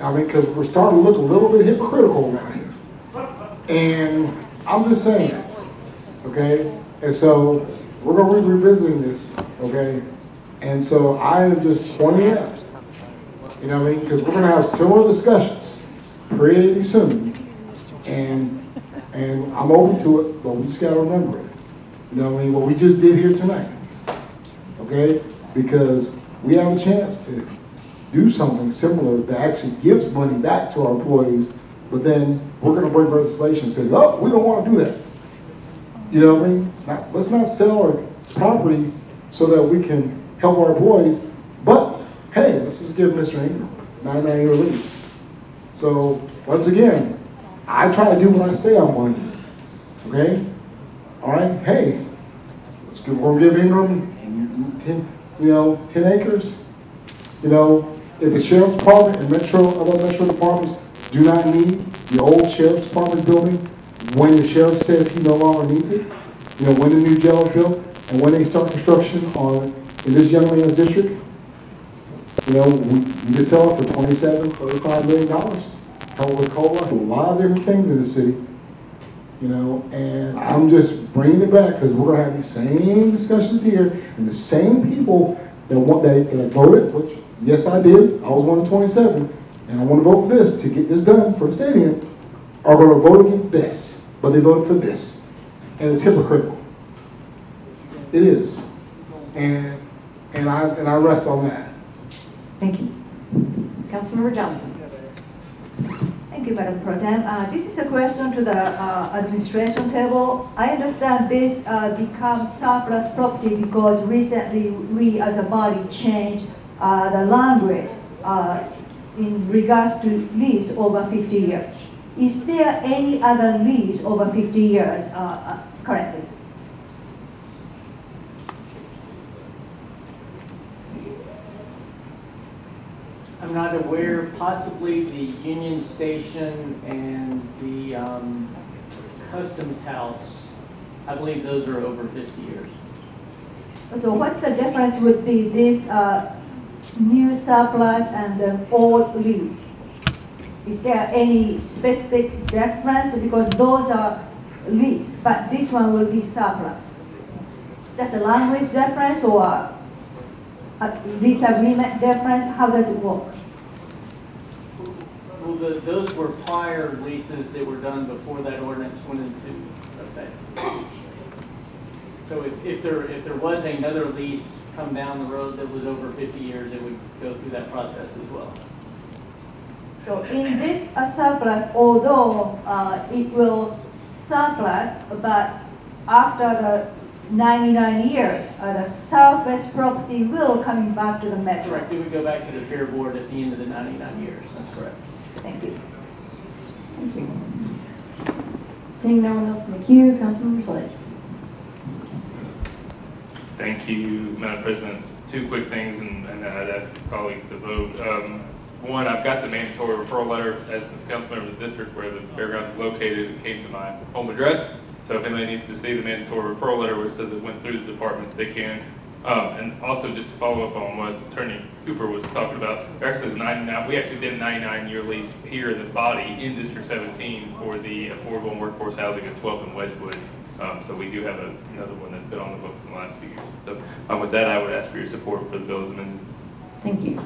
I mean, because we're starting to look a little bit hypocritical around here. And I'm just saying, okay? And so we're going to be revisiting this, okay? And so I am just pointing it out. You know what I mean? Because we're going to have similar discussions pretty soon. And I'm open to it, but we just got to remember it. You know what I mean? What we just did here tonight, okay? Because we have a chance to do something similar that actually gives money back to our employees, but then we're going to bring legislation and say, oh, we don't want to do that. You know what I mean? Let's not sell our property so that we can help our employees, but hey, let's just give Mr. Ingram 99-year lease. So once again, I try to do what I say I'm going to do. Okay? All right? Hey, we're going to give Ingram 10 acres. If the Sheriff's Department and other metro departments do not need the old Sheriff's Department building when the sheriff says he no longer needs it, when the new jail is built, and when they start construction in this young man's district, we can sell it for $27, $35 million. Help with COLA, a lot of different things in the city. And I'm just bringing it back because we're going to have these same discussions here, and the same people that voted, which, yes, I did. I was one of 27, and I want to vote for this to get this done for the stadium, are going to vote against this, but they voted for this. And it's hypocritical. It is. And I rest on that. Thank you. Councilmember Johnson. Thank you, Madam Pro Tem. This is a question to the administration table. I understand this becomes surplus property because recently we as a body changed the language in regards to lease over 50 years. Is there any other lease over 50 years currently? I'm not aware, possibly the Union Station and the Customs House. I believe those are over 50 years. So what's the difference with this new surplus and the old lease? Is there any specific difference? Because those are leased, but this one will be surplus. Is that a language difference or a lease agreement difference? How does it work? Well, those were prior leases that were done before that ordinance went into effect. So if there was another lease come down the road that was over 50 years, it would go through that process as well. So in this surplus, although it will surplus, but after the 99 years, the surface property will coming back to the metro. Correct, it would go back to the Fair Board at the end of the 99 years, that's correct. Thank you. Thank you. Seeing no one else in the queue, Councilmember Sledge. Thank you, Madam President. Two quick things, and then I'd ask colleagues to vote. One, I've got the mandatory referral letter as the council member of the district where the fairgrounds is located. It came to my home address. So if anybody needs to see the mandatory referral letter where it says it went through the departments, they can. And also just to follow up on what Attorney Cooper was talking about, there actually is 99, we actually did a 99-year lease here in this body in District 17 for the affordable and workforce housing at 12th and Wedgwood. So we do have another one that's been on the books in the last few years. So with that, I would ask for your support for the bill as amended. Thank you.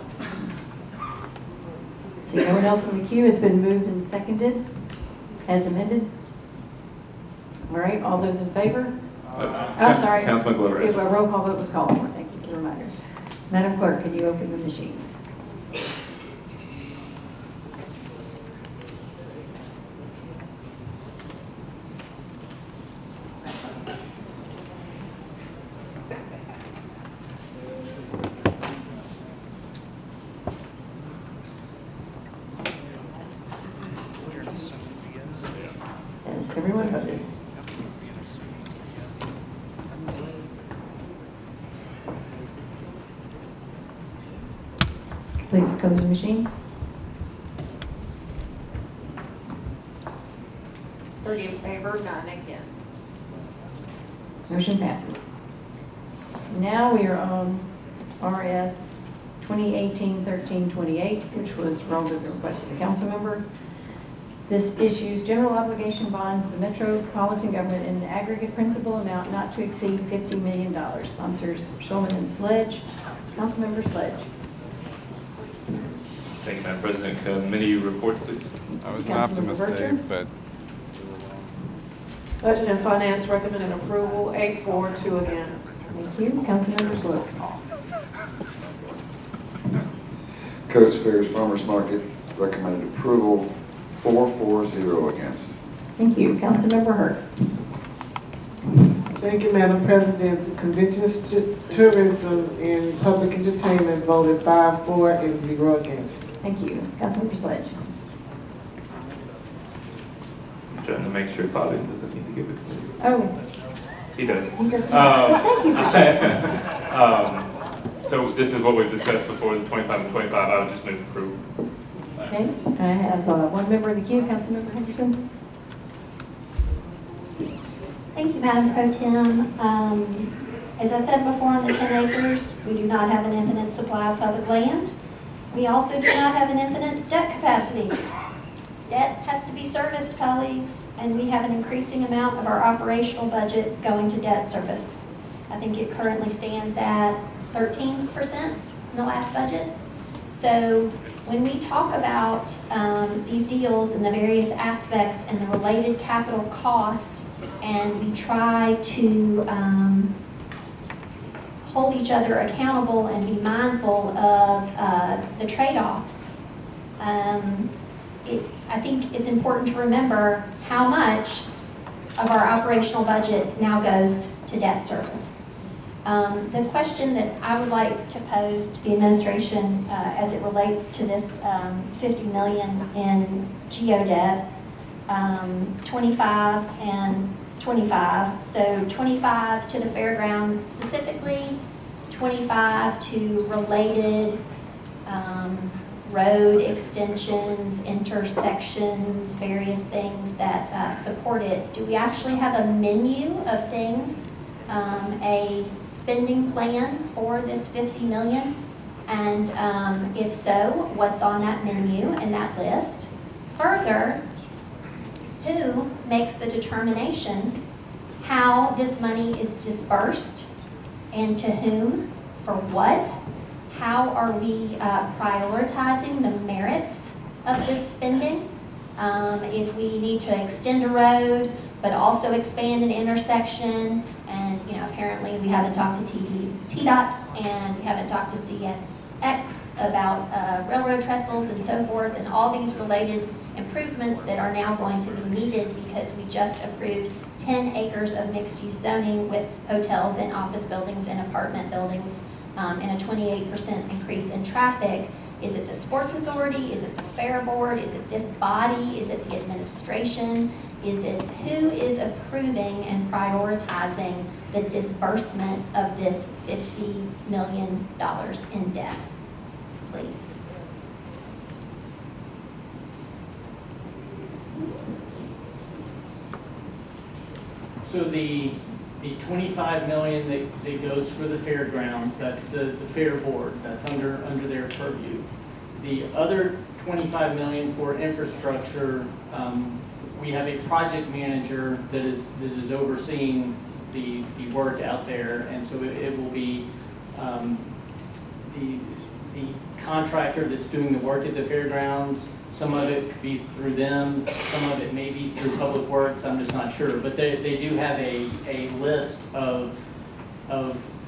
Seeing no one else in the queue, it's been moved and seconded as amended. All right, all those in favor? I'm sorry. Councilman Glover. A roll call vote was called for. Thank you for the reminder. Madam Clerk, can you open the machines? Has everyone voted? Please close the machine. 30 in favor, none against. Motion passes. Now we are on RS 2018-1328, which was rolled at the request of the council member. This issues general obligation bonds to the metropolitan government in an aggregate principal amount not to exceed $50 million. Sponsors Shulman and Sledge. Councilmember Sledge. Thank you, Madam President. Committee report, please. I was an optimist, Dave, but Budget and Finance recommended approval, 8 for, 2 against. Thank you. Councilmember Sledge. Coast Fairs Farmers Market recommended approval, 4 for, 0 against. Thank you. Councilmember Hurd. Thank you, Madam President. The Convention, Tourism, and Public Entertainment voted 5 for and 0 against. Thank you. Councilmember Sledge. I'm trying to make sure Fabian doesn't need to give it to me. Oh. He does. He does. Thank you for that. So this is what we've discussed before, the 25 and 25. I would just move approval. Okay. I have one member in the queue, Councilmember Henderson. Thank you, Madam Pro Tem. As I said before, on the 10 acres, we do not have an infinite supply of public land. We also do not have an infinite debt capacity. Debt has to be serviced, colleagues, and we have an increasing amount of our operational budget going to debt service. I think it currently stands at 13% in the last budget. So when we talk about these deals and the various aspects and the related capital cost, and we try to hold each other accountable and be mindful of the trade-offs, I think it's important to remember how much of our operational budget now goes to debt service. The question that I would like to pose to the administration as it relates to this $50 million in GEO-debt, 25 and 25. So 25 to the fairgrounds specifically, 25 to related road extensions, intersections, various things that support it. Do we actually have a menu of things, a spending plan for this $50 million? And if so, what's on that menu and that list? Further, who makes the determination how this money is dispersed and to whom, for what? How are we prioritizing the merits of this spending? If we need to extend a road, but also expand an intersection, and apparently we haven't talked to TDOT and we haven't talked to CSX about railroad trestles and so forth, and all these related improvements that are now going to be needed because we just approved 10 acres of mixed-use zoning with hotels and office buildings and apartment buildings, and a 28% increase in traffic. Is it the Sports Authority? Is it the Fair Board? Is it this body? Is it the administration? Is it who is approving and prioritizing the disbursement of this $50 million in debt? Please. So the 25 million that goes for the fairgrounds, that's the Fair Board, that's under their purview. The other 25 million for infrastructure, we have a project manager that is overseeing the work out there, and so it will be the contractor that's doing the work at the fairgrounds. Some of it could be through them, some of it may be through Public Works, I'm just not sure. But they do have a list of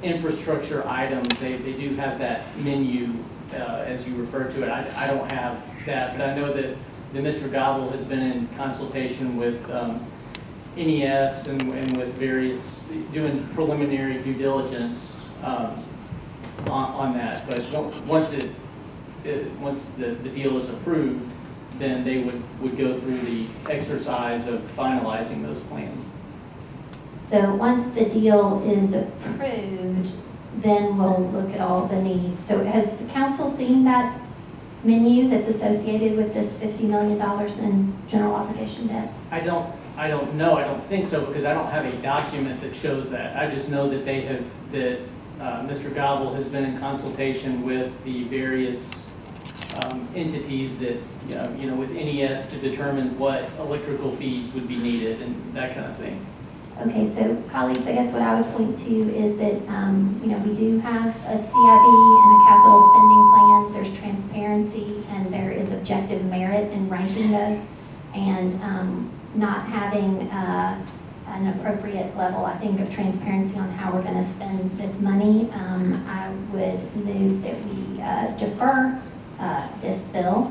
infrastructure items. They do have that menu, as you refer to it. I don't have that, but I know that Mr. Gobble has been in consultation with NES and with various, doing preliminary due diligence on that. But once the deal is approved, then they would go through the exercise of finalizing those plans. So once the deal is approved, then we'll look at all the needs. So has the council seen that menu that's associated with this $50 million in general obligation debt? I don't know. I don't think so, because I don't have a document that shows that. I just know that Mr. Gobble has been in consultation with the various entities that, with NES to determine what electrical feeds would be needed and that kind of thing. Okay, so colleagues, I guess what I would point to is that, we do have a CIB and a capital spending plan. There's transparency and there is objective merit in ranking those, and not having an appropriate level, I think, of transparency on how we're going to spend this money. I would move that we defer this bill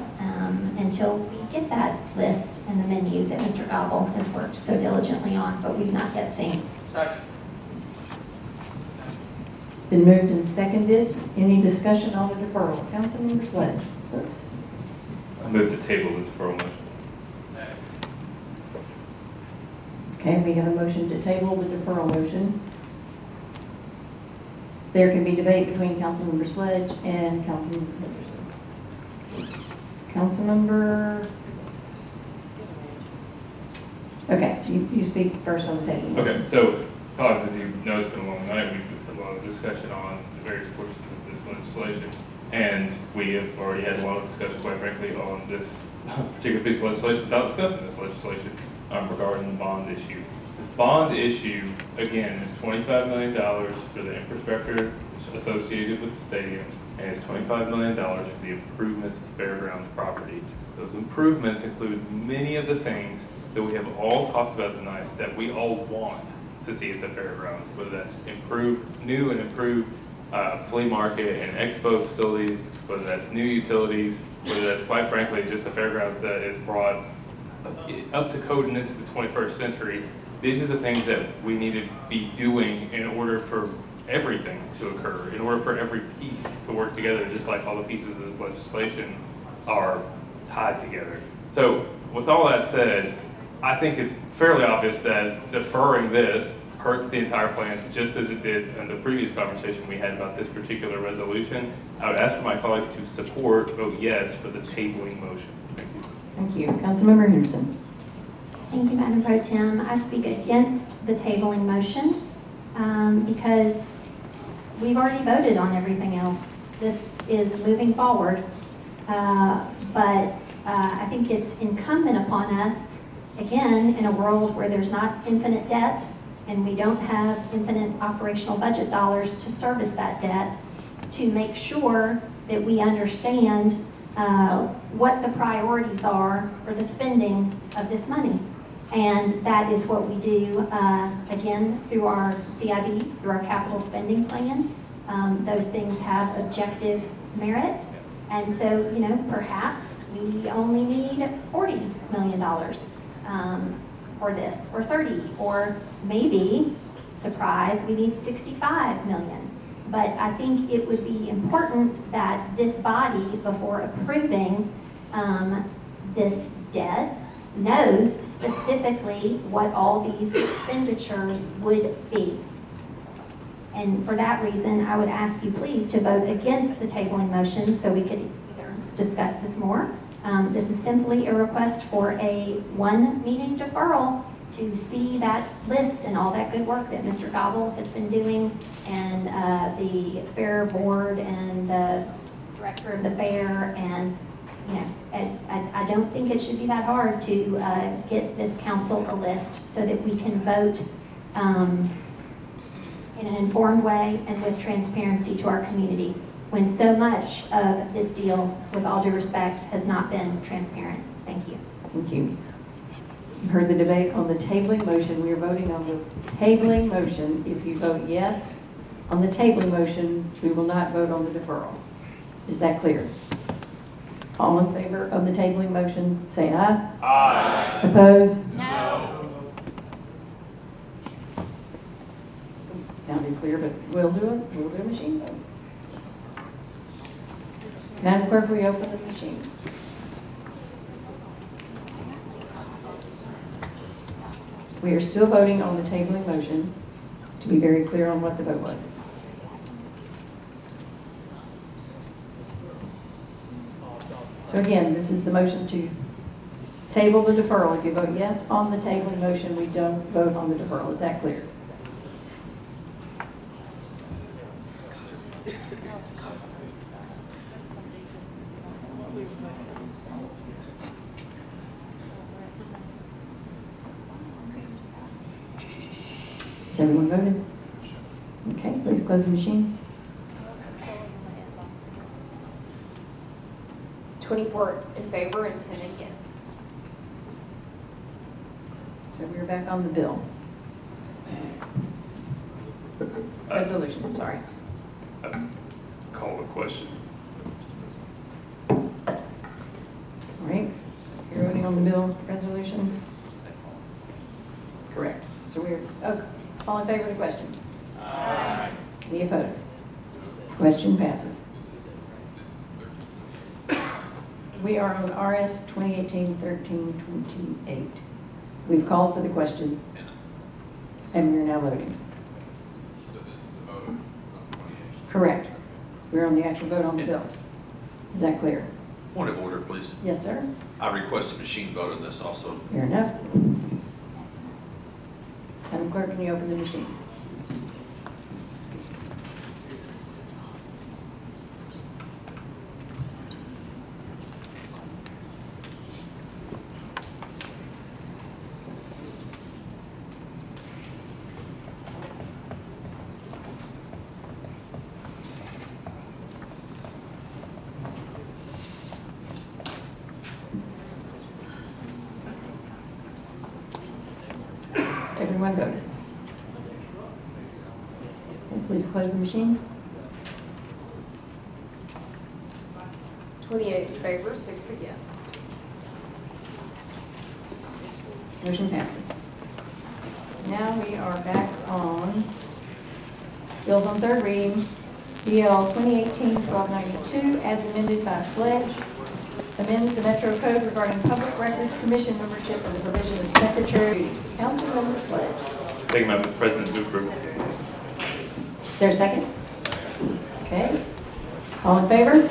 until we get that list and the menu that Mr. Gobble has worked so diligently on, but we've not yet seen. It's been moved and seconded. Any discussion on the deferral? Councilmember Sledge, please. I move to table the deferral motion. Okay, we have a motion to table the deferral motion. There can be debate between Councilmember Sledge and Councilmember Henderson. Councilmember, okay, so you speak first on the table. Okay, so colleagues, as you know, it's been a long night. We've had a lot of discussion on the various portions of this legislation, and we have already had a lot of discussion, quite frankly, on this particular piece of legislation without discussing this legislation regarding the bond issue. This bond issue, again, is $25 million for the infrastructure associated with the stadium, and it's $25 million for the improvements to fairgrounds property. Those improvements include many of the things that we have all talked about tonight that we all want to see at the fairgrounds, whether that's new and improved flea market and expo facilities, whether that's new utilities, whether that's, quite frankly, just a fairgrounds that is brought up to code and into the 21st century. These are the things that we need to be doing in order for everything to occur, in order for every piece to work together, just like all the pieces of this legislation are tied together. So with all that said, I think it's fairly obvious that deferring this hurts the entire plan, just as it did in the previous conversation we had about this particular resolution. I would ask for my colleagues to vote yes for the tabling motion. Thank you. Thank you. Councilmember Henderson. Thank you, Madam Pro Tem. I speak against the tabling motion because we've already voted on everything else. This is moving forward, but I think it's incumbent upon us, again, in a world where there's not infinite debt and we don't have infinite operational budget dollars to service that debt, to make sure that we understand what the priorities are for the spending of this money. And that is what we do, again, through our CIB, through our capital spending plan. Those things have objective merit. And so, perhaps we only need $40 million. for this, or 30, or maybe, surprise, we need 65 million. But I think it would be important that this body, before approving this debt, knows specifically what all these expenditures would be. And for that reason, I would ask you please to vote against the tabling motion so we could either discuss this more. This is simply a request for a one-meeting deferral to see that list and all that good work that Mr. Gobble has been doing, and the fair board and the director of the fair, and you know, I don't think it should be that hard to get this council a list so that we can vote in an informed way and with transparency to our community, when so much of this deal, with all due respect, has not been transparent. Thank you. Thank you. You've heard the debate on the tabling motion. We are voting on the tabling motion. If you vote yes on the tabling motion, we will not vote on the deferral. Is that clear? All in favor of the tabling motion, say aye. Aye. Opposed? No. Sounded clear, but we'll do a machine vote. Madam Clerk, will you open the machine? We are still voting on the tabling motion, to be very clear on what the vote was. So again, this is the motion to table the deferral. If you vote yes on the tabling motion, we don't vote on the deferral. Is that clear? Has everyone voted? Okay, please close the machine. 24 in favor and 10 against. So we're back on the bill. Resolution, I'm sorry. Call the question. All right, you're voting on the bill resolution? Correct. So we're, all in favor of the question? Aye. Any opposed? Question passes. We are on RS 2018-1328. We've called for the question, and we're now voting. So this is the vote on 28. Correct. We're on the actual vote on the bill. Is that clear? Point of order, please. Yes, sir. I request a machine vote on this also. Fair enough. Madam Clerk, can you open the machine? Everyone voted. So please close the machine. 28 in favor, 6 against. Motion passes. Now we are back on bills on third reading. BL 2018-1292 as amended by pledge. Amends the Metro Code regarding Public Records Commission membership and the provision of secretary duties. Councilmember Sledge. Thank you, Madam President. Move approval. Is there a second? Okay. All in favor?